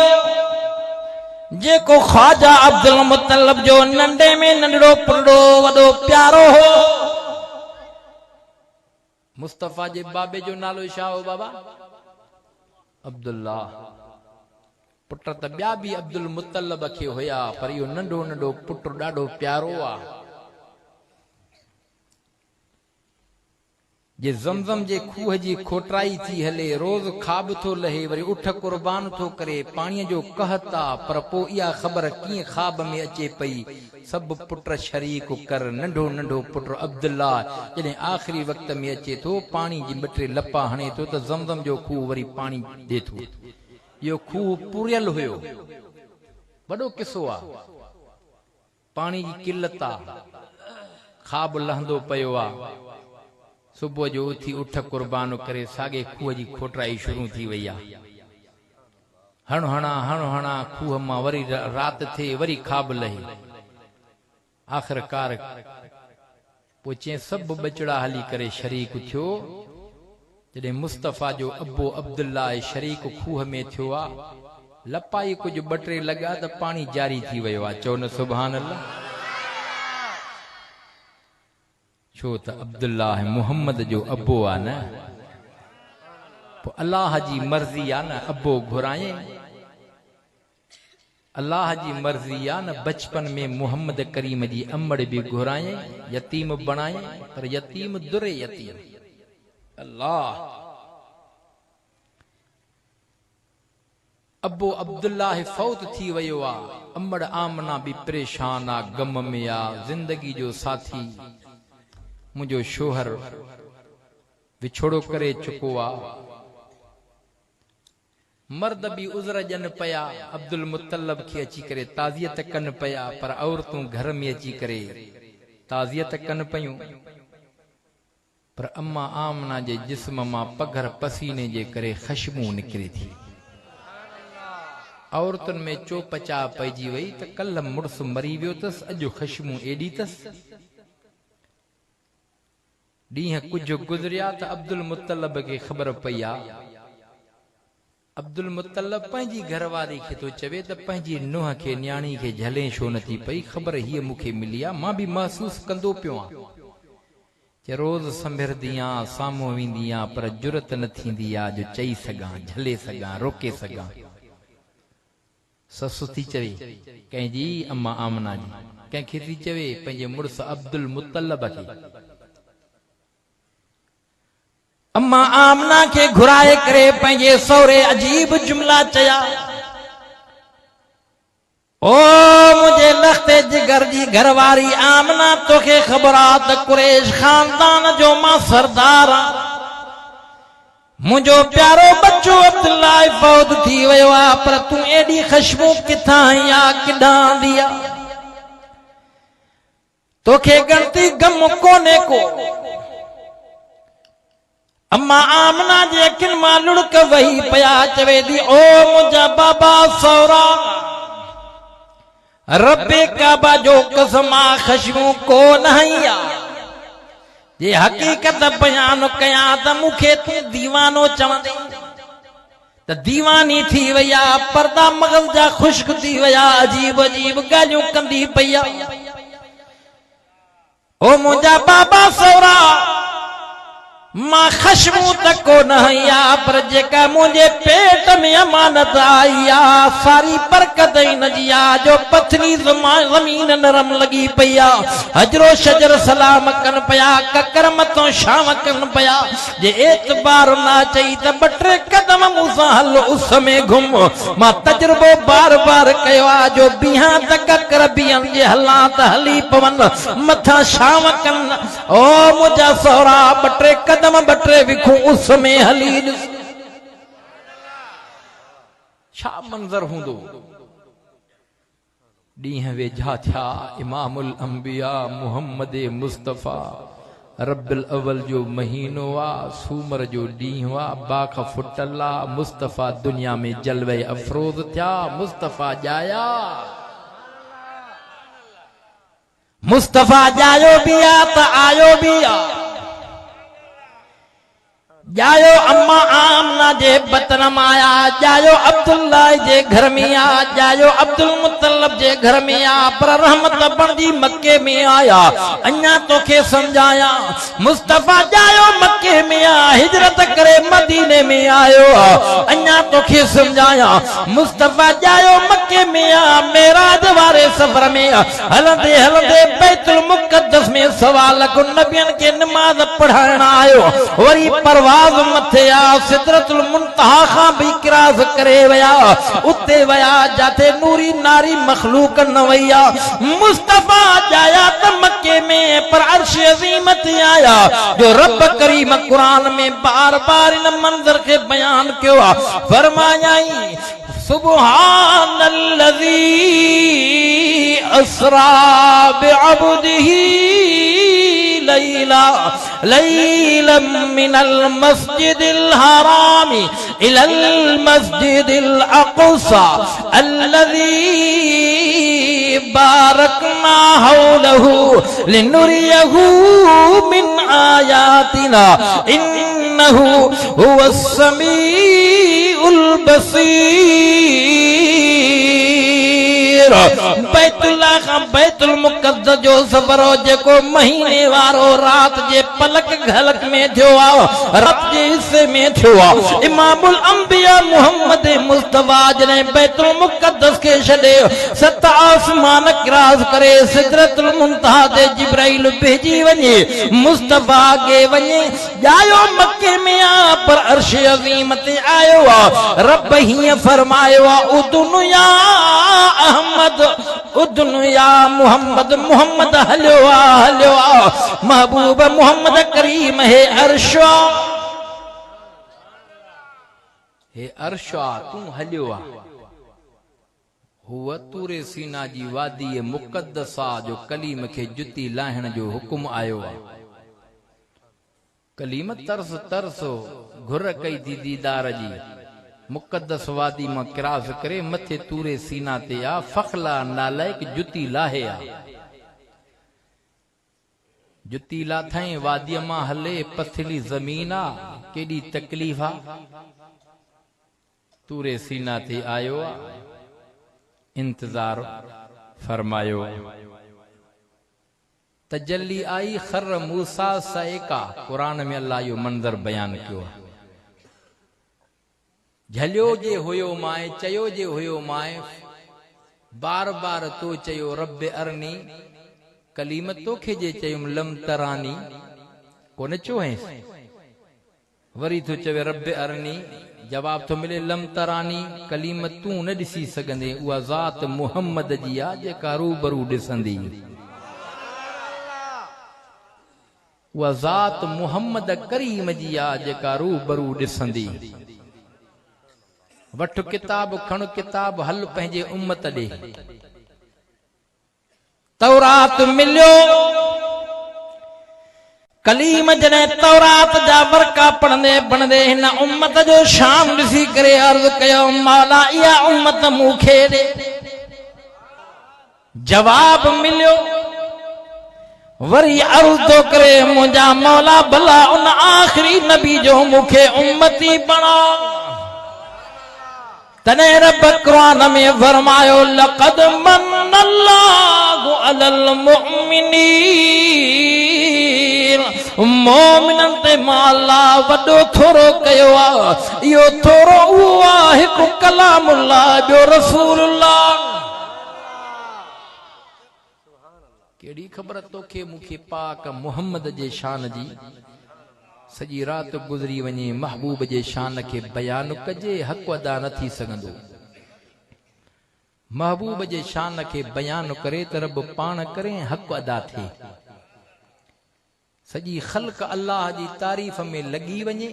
जेको ख्वाजा अब्दुल मुत्तलब जो नंढे में नंढड़ो पुरड़ो वॾो प्यारो हो। मुस्तफा जे बाबे जो नालो छा हो बाबा? अब्दुल्ला। पुट त ॿिया बि अब्दुल मुत्तलब खे हुया, पर इहो नंढो नंढो पुट ॾाढो प्यारो आ। जे ज़मज़म जे खूह जी खोटराई थी हले, रोज खाब थो लहे, वरी उठ कुर्बान थो करे, पाणीअ जो कहता, पर पोइ इहा ख़बर कीअं ख़्वाब में अचे पई, सभु पुट शरीक कर, नंढो नंढो पुट अब्दुल्ला जॾहिं आख़िरी वक़्त में अचे थो, पाणी जी 2-3 लपा हणे थो त ज़मज़म जो खूह वरी पाणी ॾिए थो। इहो खूह पुरियल हुयो, वॾो किसो आ, पाणी जी किल्लत आ, ख़्वाब लहंदो पियो आ। सुबुह जो उथी उठ कुर्बान करे साॻे खूह जी खोटराई शुरू थी वई आहे। हण हणा खूह मां वरी रात थिए, वरी ख़्वाब लहे। आख़िरकार पोइ चई सभु बचड़ा हली करे शरीक थियो। जॾहिं मुस्तफ़ा जो अबो अब्दुल्ला शरीक खूह में थियो आ, लपाई कुझु 2-3 लॻा त पाणी जारी थी वियो आहे। चओ न सुभान अल्लाह। छो त अब्दुल्ला मुहम्मद जो अबो आ न, पोइ अल्लाह जी मर्ज़ी आ न अबो घुराए, अल्लाह जी मर्ज़ी आ न बचपन में मुहम्मद करीम जी अमड़ भी घुराए, यतीम बणाए, पर यतीम दुरे यतीम। अल्लाह अबू अब्दुल्लाह फौत थी वयो आ। अमड़ आमना भी परेशान आ, गम में आ। जिंदगी जो साथी मुझो शोहर विछोड़ो करे चुको आ। मर्द भी उज़र जन पया अब्दुल मुत्तलब खे अची करे ताज़ियत कन पया, पर औरतूं घर में अची करे ताज़ियत कन पयूं। पर अम्मा आमना जे जिस्म मां पघर पसीने जे करे ख़शबू निकिरे थी। औरतुनि में चोपचा पइजी वई त कल मुड़स मरी वियो तस, अॼु ख़शबू एडी तस। ॾींहं कुझु गुज़रिया त अब्दुल मुत्तलब खे ख़बर पई आ। अब्दुल मुत्तलब पंहिंजी घरवारी खे तो चवे त पंहिंजी नुंहं खे न्याणी खे झले छो नथी पई, ख़बर हीअ मूंखे मिली आ, मां बि महसूस कंदो पियो आ। रोज़ संभिरदी आ, साम्हूं वेंदी आ, पर जुरत न थींदी आ जो चई सघां, झले सघां, रोके सघां। ससु थी चवे कंहिंजी, अम्मा आमना जी। कंहिंखे थी चवे, पंहिंजे मुड़ुस अब्दुल मुत्तलब खे। अम्मा आमना खे घुराए करे पंहिंजे सहुरे अजीब जुमला चया। ओ मुझे लखते जिगर जी घरवारी आमना, तोखे ख़बर आ त कुरैश खानदान जो मां सरदार आ। मुझो प्यारो बच्चो अब्दुल्लाह फौत थी वयो आ, पर तूं एडी ख़शबू किथां आई आ, किडां दिया? तोखे गणती गम कोने को। अम्मा आमना जे अखियुनि मां लुड़क वही पया, चवे थी ओ मुंहिंजा बाबा सौरा, रब्बे काबा जो कसम आ, ख़शबू को न आई आ। जे हकीकत बयान कया त मूंखे तूं दीवानो चवंदे त दीवानी थी वई आ, पर्दा मग़ज़ जा ख़ुश्क थी वया, अजीब अजीब ॻाल्हियूं कंदी पई आ। ओ मुंहिंजा बाबा सौरा, मां ख़शबू त को न आई आ, पर जेका मुंहिंजे पेट में अमानत आई आ, सारी बरकत इन जी आ, जो पथरी ज़मीन नरम लगी पई आ। हजरो शजर सलाम कन पया, ककर मथों शाम कन पया। जे एतबार ना चई त बटरे कदम मूंसां हल उस में घुम। मां तजुर्बो बार बार कयो आ, जो बीहां त ककर बीहन, जे हलां त हली पवन, मथां शाम कन। ओ मुंहिंजा सहुरा, बटरे कदम बटरे विखूं उस में हली ॾिस, छा मंज़र हूंदो। ॾींहं वेझा थिया, इमामुल अंबिया मुहम्मद मुस्तफ़ा, रब्बिल अव्वल जो महीनो आ, सूमर जो ॾींहुं आ, बाख फुटल आ। मुस्तफ़ा दुनिया में जलवे अफरोज़ थिया, मुस्तफ़ा जाया, मुस्तफ़ा जायो भी आ त आयो भी आ। जायो अम्मा आमना जे बतन में आया, जायो अब्दुल्लाह जे घर में आ, जायो अब्दुल मुत्तलब जे घर में आ, पर रहमत बणदी मक्के में आया। अञा तोखे समझाया, मुस्तफ़ा जायो मक्के में आ, हिजरत करे मदीने में आयो। अञा तोखे समझाया, मुस्तफ़ा जायो मक्के में आ, मेराज वारे सफर में हलंदे हलंदे बैतुल मुक़द्दस में सवाल को नबियन के नमाज पढ़ाइण आयो। वरी परवाज़ मथे आ, सिदरतुल मुंतहा खां भी किरास करे वया, उते वया जाते नूरी नारी मखलूक न वया। मुस्तफ़ा जाया त मक्के में, पर अर्श अज़ीम ते आया, जो रब करीम कुरान में बार बार इन मंजर के बयान कियो आ। फरमायाई, सुब्हानल्लज़ी अस्रा बिअब्दिही लैलन मिनल मस्जिदिल हरामी इलल मस्जिदिल अक़सा अल्लज़ी बारकना हौलहु लिनुरियहु मिन आयातिना इन्नहु हुवस समीउल बसीर। देर बैतुल्लाह का बैतुल मुक़द्दस जो सफ़र हो जेको महीने वारो रात जे पलक घलक में थियो आ रात जे हिस्से में थियो आ इमामुल अंबिया मोहम्मद मुस्तफा जने बैतुल मुक़द्दस के छॾे 7 आसमान क्रॉस करे सिदरतुल मुंतहा ते जिब्राइल भेजी वञे मुस्तफा के वञे जायो मक्के में आ पर अर्श अज़ीम ते आयो आ रब ही फरमायो आ उदुन या अहमद उदुन या मोहम्मद मोहम्मद हलियो आ महबूब मोहम्मद करीम हे अर्शा तू हलियो आ हुआ तूरे सीना जी वादी मुक़द्दसा जो कलीम के जुती लाहण जो हुकुम आयो आ कलीम तरस तरसो घुर कई दी दीदार जी मुक़द्दस वादी मां क्रॉस करे मथे तूरे सीना ते आ फखला नालायक जुती लाहे आ जुती लाथई वादी मां हले पथली जमीन आ केडी तकलीफ आ तूरे सीना ते आयो आ इंतजार फरमायो तजल्ली आई खर मूसा सैका कुरान में अल्लाह यो मंजर बयान कियो झलियो जे हुयो माए चयो जे हुयो माए बार बार तो चयो रब अरनी कलीम तोखे जे चयुम लम तरानी कोन चो है वरी तो चवे रब अरनी जवाब तो मिले लम तरानी कलीम तू न दिसी सगंदे उहा ज़ात मुहम्मद जी आ जेका रूबरू दिसंदी उहा ज़ात मुहम्मद करीम जी आ जेका रूबरू दिसंदी वठ किताब खण किताब हल पंहिंजे उम्मत ॾे तौरात मिलियो कलीम जने तौरात जा वर्का पढ़ंदे पढ़ंदे हिन उम्मत जो शान ॾिसी करे अर्ज़ कयो मौला इहा उम्मत मूंखे ॾे जवाब मिलियो वरी अर्ज़ तो करे मुंहिंजा मौला भला उन आखिरी नबी जो मूंखे उम्मती बणा तने रब कुरान में फरमायो लक़द मन्नल्लाहु अलल मुमिनीन मोमिनन ते माला वडो थोरो कयो आ इहो थोरो उहो आ हिकु कलामुल्लाह ॿियो रसूलुल्लाह केड़ी खबर तोखे मूंखे पाक मोहम्मद जे शान जी सजी रात गुजरी वने महबूब जे शान के बयान कजे हक अदा न थी सगंदो महबूब जे शान के बयान करे त रब पाण करे हक अदा थे सजी खल्क अल्लाह जी तारीफ में लगी वने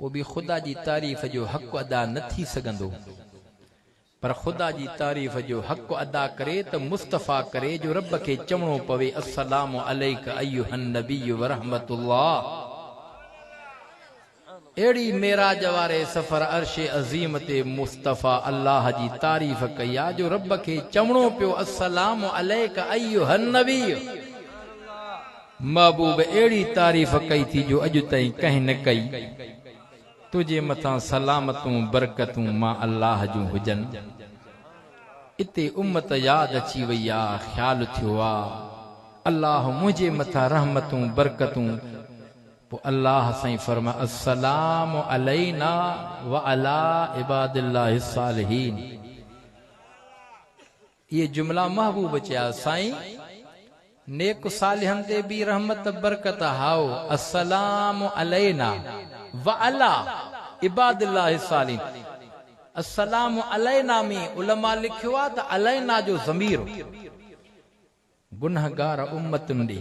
पो भी खुदा जी तारीफ जो हक अदा न थी सगंदो पर खुदा जी तारीफ जो हक अदा करे त मुस्तफा करे जो रब के चवणो पवे अस्सलामु अलैका अय्युहन नबी व रहमतुल्लाह एड़ी मेराज वारे सफर अर्शे अजीम ते मुस्तफा अल्लाह जी तारीफ कया जो रब के चवणो पियो अस्सलामु अलैका अय्युहन नबी महबूब एड़ी तारीफ कई थी जो अज ताईं कहीं न कई तुझे मथा सलामतूं बरकतूं मां अल्लाह जूं हुजन इते उम्मत याद अची वई आ ख्याल थियो आ अल्लाह मुझे मथा रहमतूं बरकतूं पो अल्लाह साईं फरमा अस्सलामु अलैना व अला इबादिल्लाहि सालिहीन ये जुमला महबूब चया साईं नेक सालिहन ते भी रहमत बरकत हाओ अस्सलामु अलैना व अला इबादिल्लाहि सालिहीन अस्सलामु अलैना में उलमा लिखियो आ त अलैना जो ज़मीर गुनहगार उम्मतुन ॾे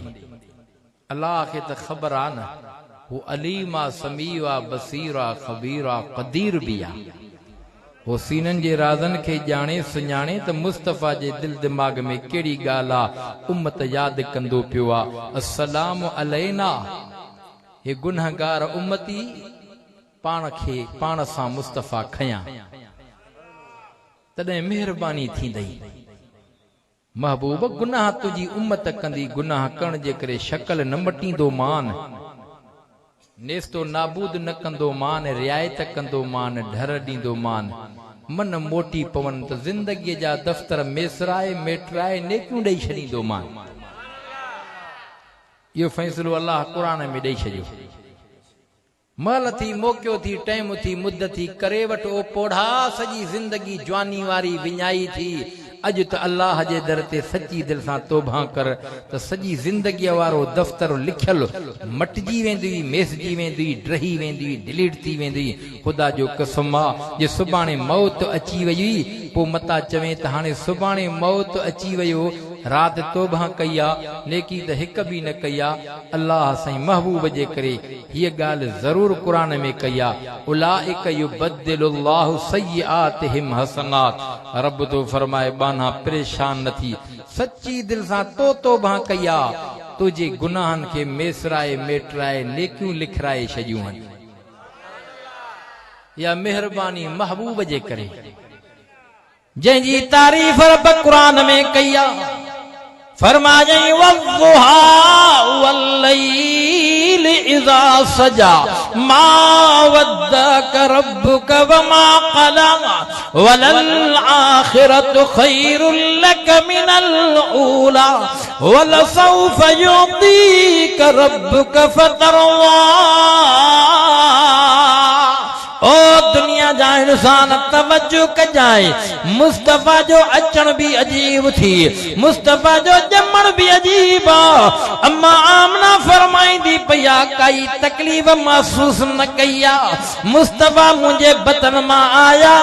अल्लाह खे त ख़बर आ न वो अलीमा समीवा बसीरा खबीरा कदीर भी आ वो सीनन जे राज़न के जाने सुञाणे त मुस्तफा जे दिल दिमाग में केड़ी गाल आ उम्मत याद कंदो पियो आ अस्सलामु अलैना हे गुनहगार उम्मती पाण खे पाण सां मुस्तफा खया तॾहिं मेहरबानी थींदई महबूब गुनाह तुझी उम्मत कंदी गुनाह करण जे करे शक्ल न मटींदो मान नेस्तो नाबूद न कंदो मान रियायत कंदो मान ढर ॾींदो मान मन मोटी पवन तो जिंदगी जा दफ्तर मेसराए मेटराए नेकियूं ॾेई छॾींदो मां। इहो फ़ैसिलो अल्लाह क़ुरान में ॾेई छॾियो। महल थी मौक़ियो थी टाइम थी मुद्द थी करे वठ ओ पोढ़ा सॼी ज़िंदगी जवानी वारी विञाई थी। अज त अल्लाह जे दर ते सची दिल सां तौबा कर त सॼी ज़िंदगीअ वारो दफ़्तर लिखियल मटिजी वेंदी, मेसजी वेंदी, ड्रही वेंदी, डिलीट थी वेंदी। ख़ुदा जो कसम आहे जे सुभाणे मौत अची वई हुई पोइ मता चवे त हाणे सुभाणे मौत अची वियो, रात तौबा कई आहे, नेकी त हिक बि न कई आहे। अल्लाह साईं महबूब जे करे हीअ ॻाल्हि ज़रूर क़ुरान में कई आहे, उलाइक युबद्दिलुल्लाहु सय्यिआतिहिम हसनात। रब तो फरमाए बाना परेशान न थी, सच्ची दिल सां तौबा कई आहे, तुझे गुनाहनि खे मेसराए मेटराए नेकियूं लिखराए छॾियूं आहिनि। या मेहरबानी महबूब जे करे जंहिंजी तारीफ़ रब क़ुरान में कई आहे। फरमायई वद्दुहा वल्लैल इज़ा सजा मा वद्दक रब्बुक वमा क़ला वलल आखिरतु खैरुल लक मिनल ऊला वलसौफ युतीक रब्बुक फतरवा। ओ दुनिया जा इंसान तवज्जो कजाए, मुस्तफा जो अचण भी अजीब थी, मुस्तफा जो जमण भी अजीब आ। अम्मा आमना फरमाईंदी पया काई तकलीफ महसूस न कया, मुस्तफा मुझे बतन मां आया,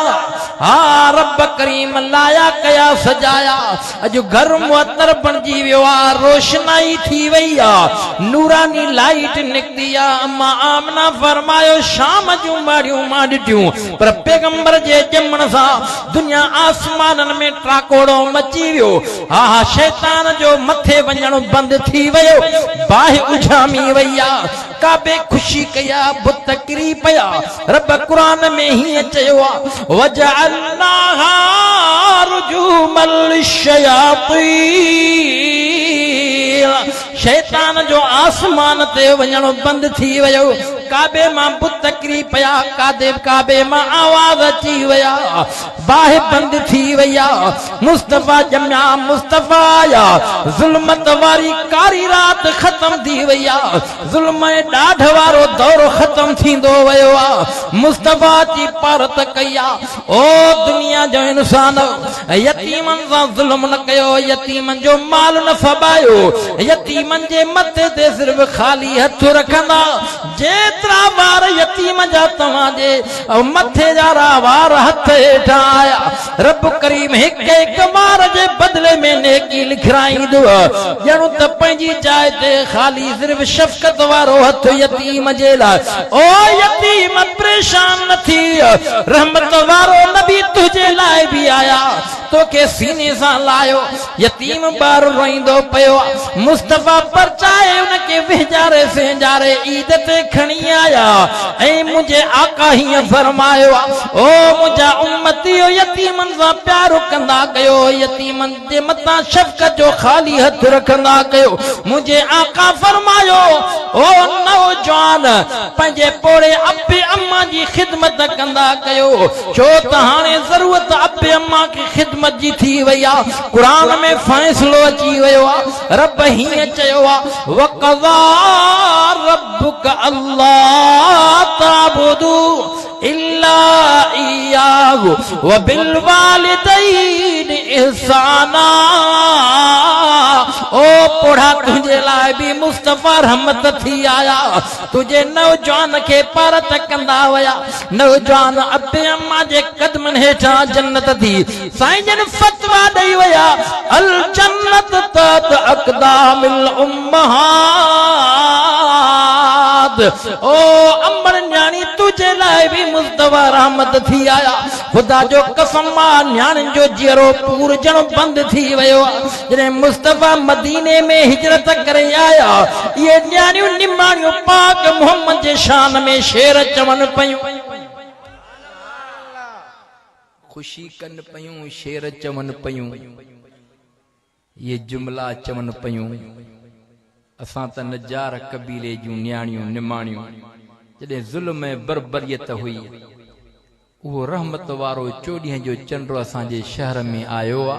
हा रब करीम लाया कया सजाया। अज घर मुअत्तर बणजी वियो आ, रोशनाई थी वई आ, नूरानी लाइट निकती आ। अम्मा आमना फरमायो शाम जूं माड़ियूं मां ॾिठियूं, पर पैगंबर जे ॼमण सां दुनिया आसमाननि में ट्राकोड़ो मची वियो। हा हा शैतान जो मथे वञणु बंदि थी वियो, बाहि उझामी वई आ, काबे खुशी कया, बुत किरी पया। रब क़ुरान में हीअं चयो आ, वजअलनाहा रुजूमल लिश्शयातीन। शैतान जो आसमान ते वञणु बंदि थी वियो, काबे मां बुत किरी पया, काबे मां आवाज अची वया, बाहि बंदि थी वया। मुस्तफा जमिया, मुस्तफा आया, ज़ुल्मत वारी कारी रात ख़त्म थी वया, ज़ुल्म ऐं ॾाढ वारो दौर ख़त्म थींदो वयो आ। मुस्तफा जी पारत कया, ओ दुनिया जो इंसान, यतीमनि सां ज़ुल्म न कयो, यतीमनि जो माल न फबायो, यतीमनि जे मथे ते सिर्फ़ ख़ाली हथ रखंदा। जेतिरा वार यतीम जा तव्हांजे मथे जा वार हथ हेठां आया, रब करीम हिक हिक वार जे बदले में नेकी लिखराईंदो, ॼणु त पंहिंजी जाइ ते ख़ाली सिर्फ़ शफ़क़त वारो हथ यतीम जे लाइ। ओ यतीम परेशान न थी, रहमत वारो नबी तुझे लाइ बि आया, तोखे सीने सां लायो। यतीम ॿार रोईंदो पियो, मुस्तफा परचाए उनखे विहारे सेंजारे ईद ते खणी आया, ऐं मुंहिंजे आका हीअं फरमायो, ओ मुंहिंजा उम्मतियो यतीमनि सां प्यार कंदा कयो, यतीमनि जे मथां शफ़क़त जो ख़ाली हथ रखंदा कयो। मुंहिंजे आका फरमायो, ओ नौजवान पंहिंजे पोड़े अबे अम्मा जी ख़िदमत कंदा कयो, छो त हाणे ज़रूरत अबे अम्मा की ख़िदमत जी थी वई आ। क़ुरान में फ़ैसिलो अची वियो आ, रब हीअं चयो आ, वक़ज़ा रब्बुक अल्लाह ताबुदू इल्ला इय्याहु व बिल वालिदैन इहसाना। ओ पोढ़ा तुझे लाइ भी मुस्तफा रहमत थी आया, तुझे नौजवान खे पारत कंदा वया, नौजवान अबे अम्मा जे कदमनि हेठां जन्नत थी। साईं जन फतवा ॾेई वया, अल जन्नत तहत अक़दामिल उम्महात। ओ अम्बर न्याणी तुझे लाइ भी मुस्तफा रहमत थी आया। खुदा जो कसम आ, न्याणियुनि जो जीअरो पूरजण बंदि थी वियो आ। जॾहिं मुस्तफा मदीने में हिजरत करे आया, इहे न्याणियूं निमाणियूं पाक मोहम्मद जे शान में शेर चवनि पयूं, ख़ुशी कनि पयूं, शेर चवनि पयूं, ये जुमला चवनि पयूं, असां त नजार कबीले जूं न्याणियूं निमाणियूं, जॾहिं ज़ुल्म ऐं बरबरियत हुई वो रहमत वारो 14 जो चंड्र असांजे शहर में आयो आ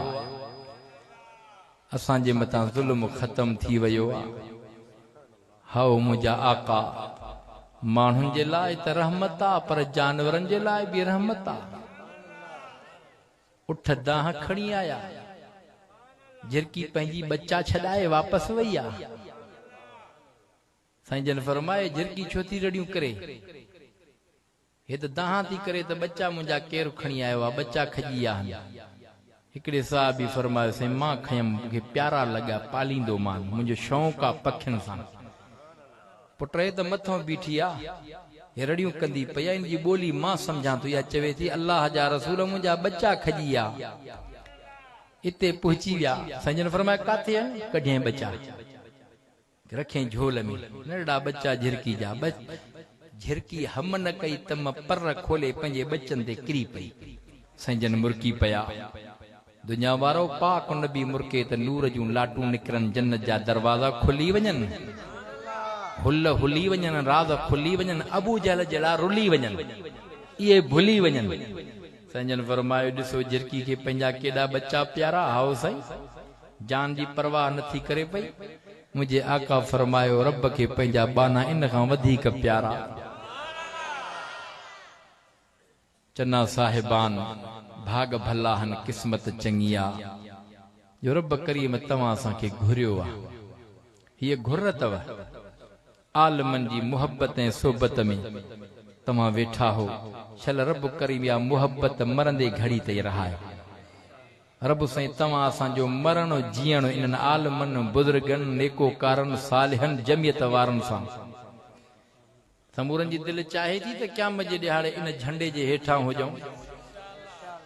असांजे मतां ज़ुल्म ख़त्म थी वियो आ हाओ मुंहिंजा आका माण्हुनि जे लाइ त रहमत आ पर जानवरनि जे लाइ बि रहमत आ उठ दाह खणी आया झिरकी पंहिंजी बच्चा छॾाए वापसि वई आ साईं जन फरमाए झिरकी छो थी रड़ियूं करे हे त दाह थी करे त बच्चा मुंहिंजा केरु खणी आयो आहे बच्चा खजी विया आहिनि हिकिड़े साहब बि फरमायो साईं मां खयमि मूंखे प्यारा लॻा पालींदो मान मुंहिंजो शौक़ु आहे पखियुनि सां पुट त मथां बीठी आहे हे रड़ियूं कंदी पई इन जी ॿोली मां सम्झां थो इहा चवे थी अल्लाह जा रसूल मुंहिंजा बच्चा खजी विया इते पहुची विया साईं जन फरमाया काथे आहिनि कढियईं बच्चा रखियईं झोल में नंढड़ा बच्चा झिरकी जा झिरकी हम न कई तम पर खोले पंहिंजे बच्चनि ते किरी पई साईं जन मुरकी पिया दुनिया वारो पाक नबी मुरके त नूर जूं लाटूं निकिरनि जन्नत जा दरवाज़ा खुली वञनि हुल हुली वञनि राज़ खुली वञनि अबू जहल जहिड़ा रुली वञनि इहे भुली वञनि साईं जन फरमायो ॾिसो झिरकी खे पंहिंजा केॾा बच्चा प्यारा हाओ साईं जान जी परवाह नथी करे पई मुंहिंजे आका फरमायो रब खे पंहिंजा बाना इन खां वधीक प्यारा चन्ना साहिबान भाग भला हन क़िस्मत चङी आ जो रब करीम तव्हां असांखे घुरियो आहे हीअ घुर अथव आलमनि जी मुहबत ऐं सोबत में तव्हां वेठा हो छल रब करीम या मुहबत मरंदे घड़ी ते रहाए रब साईं तव्हां असांजो मरण जीअण इन्हनि आलमनि बुज़ुर्गनि नेकोकारनि सालिहनि जमियत वारनि सां समूरनि जी दिलि चाहे थी त क़यामत जे ॾिहाड़े इन झंडे जे हेठां हुजऊं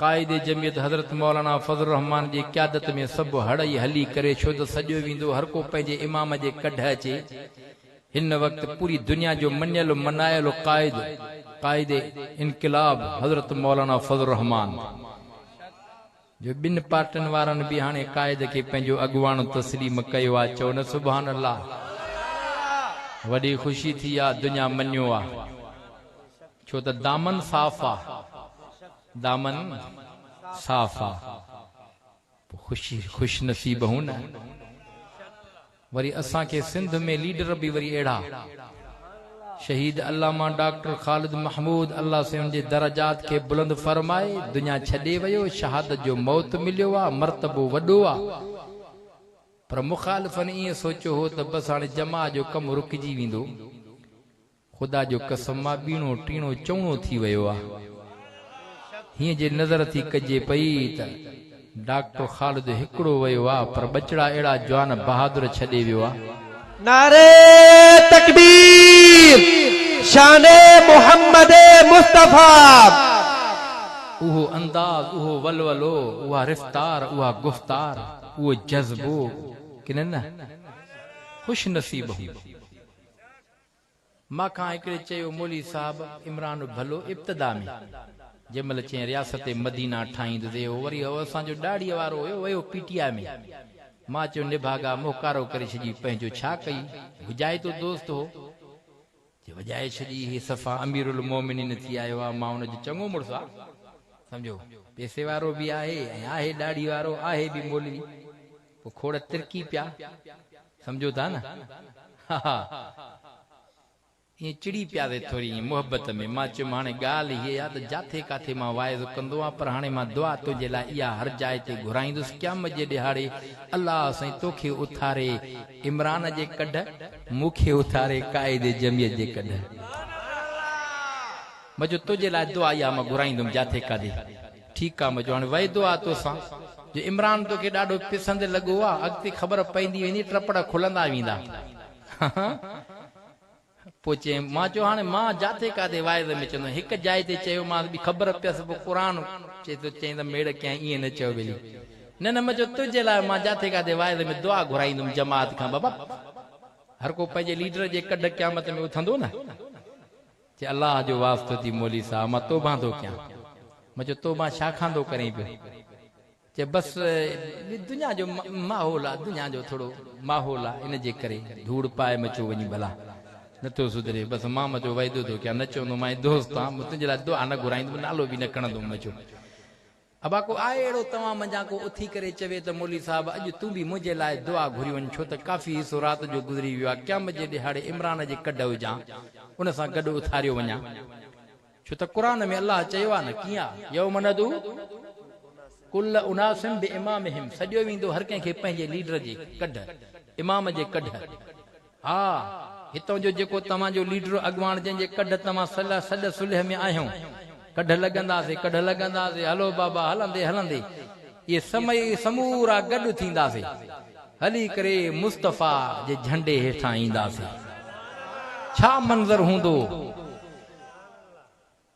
काइदे जमियत हज़रत मौलाना फज़ल रहमान जी क़यादत में सभु हड़ई हली करे छो त सॼो वेंदो हर को पंहिंजे इमाम जे कढ अचे हिन वक़्तु पूरी दुनिया जो मञियल मनायल काइदे इनक़िलाब हज़रत मौलाना फज़ल रहमान जो ॿिनि पार्टियुनि वारनि बि हाणे काइद खे पंहिंजो अॻुवाणो तस्लीम कयो आहे चओ न सुभान अल्लाह वॾी ख़ुशी थी आहे दुनिया मञियो आहे छो त दामन साफ़ आहे दामन साफ़ आहे ख़ुश नसीब हूं न वरी असांखे सिंध में लीडर बि वरी अहिड़ा शहीद अल्लामा डॉक्टर ख़ालिद महमूद अल्लाह से उनजे दरजात खे बुलंद फरमाए दुनिया छॾे वियो शहादत जो मौत मिलियो आहे मर्तबो वॾो आहे पर मुखालिफ़नि ईअं सोचियो हो त बसि हाणे जमा जो कमु रुकिजी वेंदो ख़ुदा जो कसम आहे ॿीणो टीणो चौणो थी वियो आहे हीअं जे नज़र थी कजे पई त डॉक्टर ख़ालिद हिकिड़ो वियो आहे पर बचड़ा अहिड़ा जवान बहादुर छॾे वियो आहे नारे तकबीर शाने मोहम्मद मुस्तफा उहो अंदाज उहो वलवलो उहा रिफ्तार उहा गुफ्तार उहो जज़्बो कि न ख़ुश नसीब मां खां हिकिड़े चयो मौली साहब इमरान भलो इब्तिदा में जंहिंमहिल चई रियासत मदीना ठाहींदुसि वरी असांजो ॾाड़ीअ वारो हुयो वियो पीटीआई में मां चयो निभागा मोकारो करे छॾी पंहिंजो छा कई हुजाए तो दोस्त हो वजाए छॾी ही सफ़ा अमीरुल मोमिनीन थी आयो आहे मां हुनजो चङो मुड़ुसु आहे सम्झो पैसे वारो बि आहे ऐं आहे ॾाड़ी वारो आहे बि मोली पोइ खोड़ तिरकी पिया सम्झो था न हा ईअं चिड़ी पिया थिए थोरी ईअं मुहबत में मां चयुमि हाणे ॻाल्हि हीअ आहे त जाथे काथे मां वाइज़ कंदो आहियां पर हाणे मां दुआ तुंहिंजे लाइ इहा हर जाइ ते घुराईंदुसि क़यामत जे ॾिहाड़े अलाह साईं तोखे उथारे इमरान जे कढ मूंखे उथारे काइदे जमियत जे कढ मजो तुंहिंजे लाइ दुआ इहा मां घुराईंदुमि जाथे काथे ठीकु आहे मजो हाणे वैदो आहे तोसां जो इमरान तोखे ॾाढो पसंदि लॻो आहे अॻिते ख़बर पवंदी वेंदी टपड़ खुलंदा वेंदा पोइ चई मां चयो हाणे मां जाथे काथे वाइद में चवंदो हिकु जाइ ते चयो मां बि ख़बर पियसि पोइ क़ुर चए थो चई त मेड़ कंहिं ईअं न चयो वेली न न मजो तुंहिंजे लाइ मां जाथे काथे वाइद में दुआ घुराईंदुमि जमात खां बाबा हर को पंहिंजे लीडर जे कढ क़यामत में उथंदो न चए अलाह जो वास्तो थी मौली साहब मां तोबा थो कयां मजो तोबा छा खां करें पियो चए बसि दुनिया जो माहौल आहे दुनिया जो थोरो माहौल आहे इन जे करे धूड़ पाए मचो वञी भला नथो सुधरे बस माम जो वाइदो तो क्या न चवंदो मां दोस्त आं तुंहिंजे लाइ दुआ न घुराईंदुमि नालो बि न खणंदुमि न चो अबा को आहे अहिड़ो तव्हां मंझां को उथी करे चवे त मौली साहब अॼु तूं बि मुंहिंजे लाइ दुआ घुरी वञ छो त काफ़ी हिसो राति जो गुज़री वियो आहे क़यामत जे ॾिहाड़े इमरान जे कढ हुजां उन सां गॾु उथारियो वञा छो त क़ुर में अलाह चयो आहे न कीअं यौम नदू कुल उनासिम बि इमामिहिम सॼो वेंदो हर कंहिंखे पंहिंजे लीडर जे कढ इमाम जे कढ हा हितां जो जेको तव्हांजो लीडर अॻवान जंहिंजे कढ तव्हां सॾ सुलह में आहियो कढ लॻंदासीं हलो बाबा हलंदे हलंदे ये समय समूरा गॾु थींदासीं हली करे मुस्तफ़ा जे झंडे हेठां ईंदासीं छा मंज़र हूंदो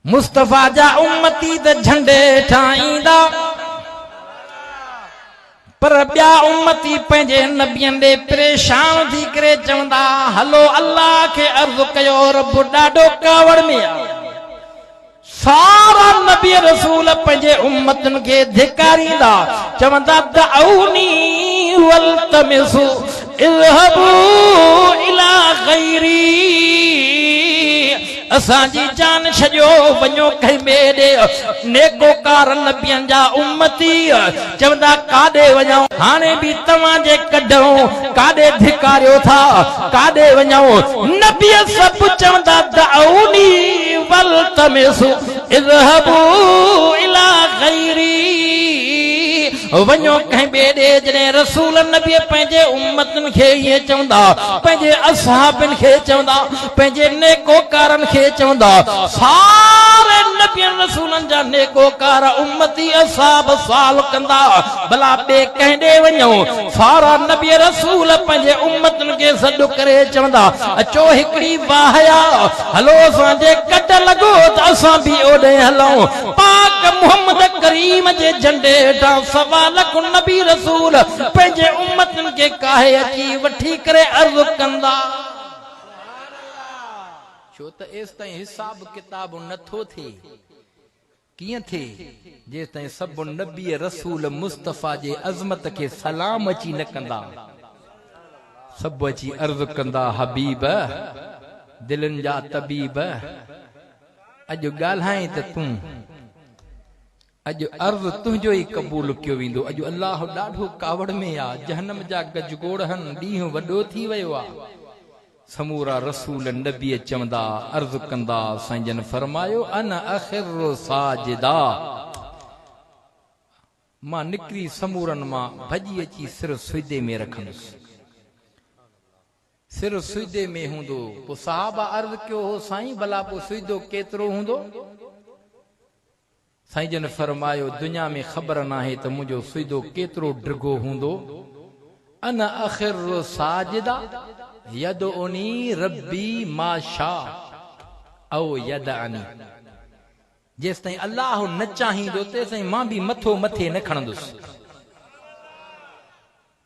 मुस्तफ़ा जा उम्मती त झंडे हेठां ईंदा पर ॿिया उम्मती पंहिंजे नबियनि ॾे परेशान थी करे चवंदा हलो अल्लाह खे अर्ज़ कयो रब ॾाढो कावड़ में आहे सारा नबी रसूल पंहिंजे उम्मतन खे धिकारींदा चवंदा दअऊनी वल्तमिसु इज़हबू इला गैरी असांजी जान छॾियो वञो कंहिं ॿिए ॾे नेकोकार नबियनि जा उम्मती चवंदा काॾे वञूं हाणे बि तव्हांजे कढूं काॾे धिकारियो था काॾे वञूं नबी सभु चवंदा दअऊनी वल्तमिसु इज़हबू इला गैरी वञो कंहिं ॿिए ॾे जॾहिं रसूल नबी पंहिंजे उम्मतनि खे ईअं चवंदा पंहिंजे असहाबनि खे चवंदा पंहिंजे नेकोकारनि खे चवंदा सारे नबियनि रसूलनि जा नेकोकार उम्मती असहाब सुवाल कंदा भला ॿिए कंहिं ॾे वञूं सारा नबी रसूल पंहिंजे उम्मतनि खे सॾु करे चवंदा अचो हिकिड़ी वाहया हलो असांजे कट लॻो त असां बि ओॾे हलूं पाक मुहम्मद करीम जे झंडे हेठां सवा लख नबी रसूल पंहिंजे उम्मतनि खे काहे अची वठी करे अर्ज़ कंदा छो त एस ताईं हिसाब किताब नथो थिए कीअं थिए जेस ताईं सभु नबी रसूल मुस्तफ़ा जे अज़मत खे सलाम अची न कंदा सभु अची अर्ज़ कंदा हबीब दिलनि जा तबीब अॼु ॻाल्हाए त तूं अॼु अर्ज़ तुंहिंजो ई क़बूल कयो वेंदो अॼु अल्लाह ॾाढो कावड़ में आहे जहन्नम जा गजगोड़हन ॾींहुं वॾो थी वियो आहे समूरा रसूल नबी चवंदा अर्ज़ कंदा साईं जन फरमायो अन आखिर साजिदा मां निकिरी समूरनि मां भॼी अची सिर सुइदे में रखंदुसि सिर सुइदे में हूंदो पोइ सहाबा अर्ज़ कयो हो साईं भला पोइ सुइदो केतिरो हूंदो साईं जन फरमायो दुनिया में ख़बर नाहे त मुंहिंजो सुइदो केतिरो डिघो हूंदो अन आखिर साजिदा यदउनी रब्बी माशा औ यदअनी जेस ताईं अल्लाह न चाहींदो तेस ताईं मां बि मथो मथे न खणंदुसि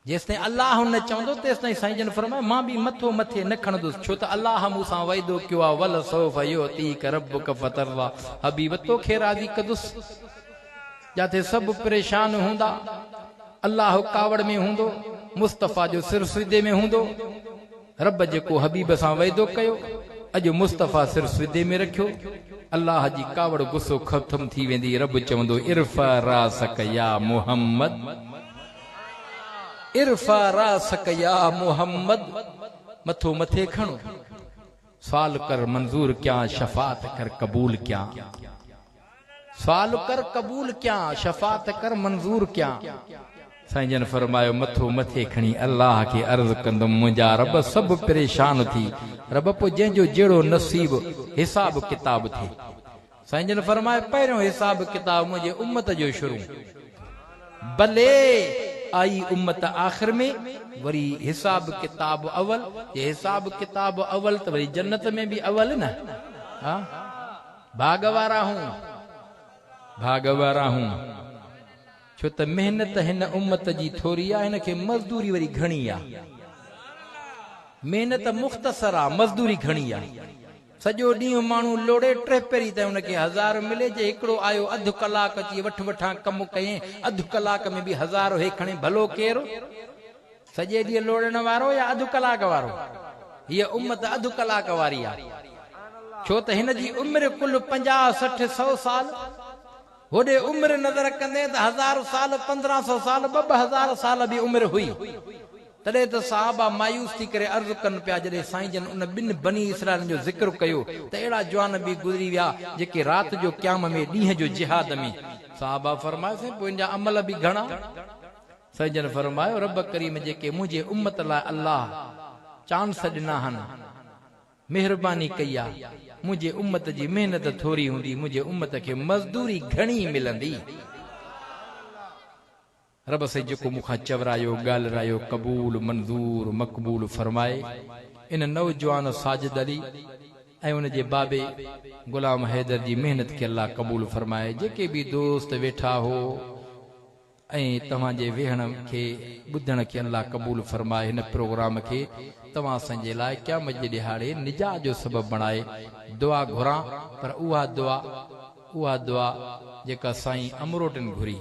जेस ताईं अल्लाह न चवंदो तेस ताईं साईं जन फरमायो मां बि मथो मथे न खणंदुसि छो त अल्लाह मूंसां वाइदो कयो आहे वल सौफ युतीक रब्बुक फतरदा हबीब तोखे राज़ी कंदुसि जाते सभु परेशान हूंदा अल्लाह कावड़ में हूंदो मुस्तफ़ा जो सिर सुइदे में हूंदो रब जेको हबीब सां वाइदो कयो अॼु मुस्तफ़ा सिर सुइदे में रखियो अल्लाह जी कावड़ गुस्सो ख़त्म थी वेंदी रब चवंदो इरफा रासक या मुहम्मद इरफा रासक या मुहम्मद मथो मथे खणो सवाल कर मंजूर क्या शफात कर कबूल क्या सवाल कर कबूल क्या शफात कर मंजूर क्या साईं जन फरमायो मथो मथे खणी अल्लाह के अर्ज़ कंदुमि मुंहिंजा रब सभु परेशान थी रब पोइ जंहिंजो जहिड़ो नसीब हिसाब किताब थिए साईं जन फरमायो पहिरियों हिसाब किताब मुंहिंजे उम्मत जो शुरू भले आई उम्मत आख़िर में वरी हिसाब किताब अवल ये हिसाब किताब अवल तो वरी जन्नत में भी अवल न हाँ भागवारा हूं छो त मेहनत हिन उम्मत जी थोरी आहे हिन खे मज़दूरी वरी घणी आहे मेहनत मुख़्तसर आहे मज़दूरी घणी आहे सॼो ॾींहुं माण्हू लोड़े टे पहिरीं त हुनखे 1000 मिले जे हिकिड़ो आयो अधु कलाक अची वठां कमु कयईं अधु कलाक में बि 1000 हे खणे भलो केरु सॼे ॾींहुं लोड़ण वारो या अधु कलाक वारो ये उम्मत अधु कलाक वारी आ छो त हिन जी उम्र कुल 50 60 100 साल होॾे उम्र नज़र कंदे त 1000 साल 1500 साल 2000 साल भी उम्र हुई तॾहिं त साहबा मायूस थी करे अर्ज़ कनि पिया जॾहिं साईं जन उन ॿिनि बनी इसराइल जो ज़िक्र कयो त अहिड़ा जवान बि गुज़री विया जेके राति जो क़याम में ॾींहं जो जिहाद में साहबा फरमायोसीं पोइ इन जा अमल बि घणा साईं जन फरमायो रब करीम जेके मुंहिंजे उम्मत लाइ अल्लाह चांस ॾिना आहिनि मेहरबानी कई आहे मुंहिंजे उम्मत जी महिनत थोरी हूंदी मुंहिंजे उम्मत खे मज़दूरी घणी मिलंदी रब से जेको मूंखां चवरायो ॻाल्हायो क़बूल मंज़ूर मक़बूल फरमाए इन नौजवान साजिद अली ऐं उन जे बाबे गुलाम हैदर जी महिनत खे अल्लाह क़बूल फरमाए जेके बि दोस्त वेठा हो ऐं तव्हांजे वेहण खे ॿुधण खे अल्लाह क़बूल फरमाए हिन प्रोग्राम खे तव्हां असांजे लाइ क़यामत जे ॾिहाड़े निजात जो सबब बणाए दुआ घुरां पर उहा दुआ जेका साईं अमरोटन घुरी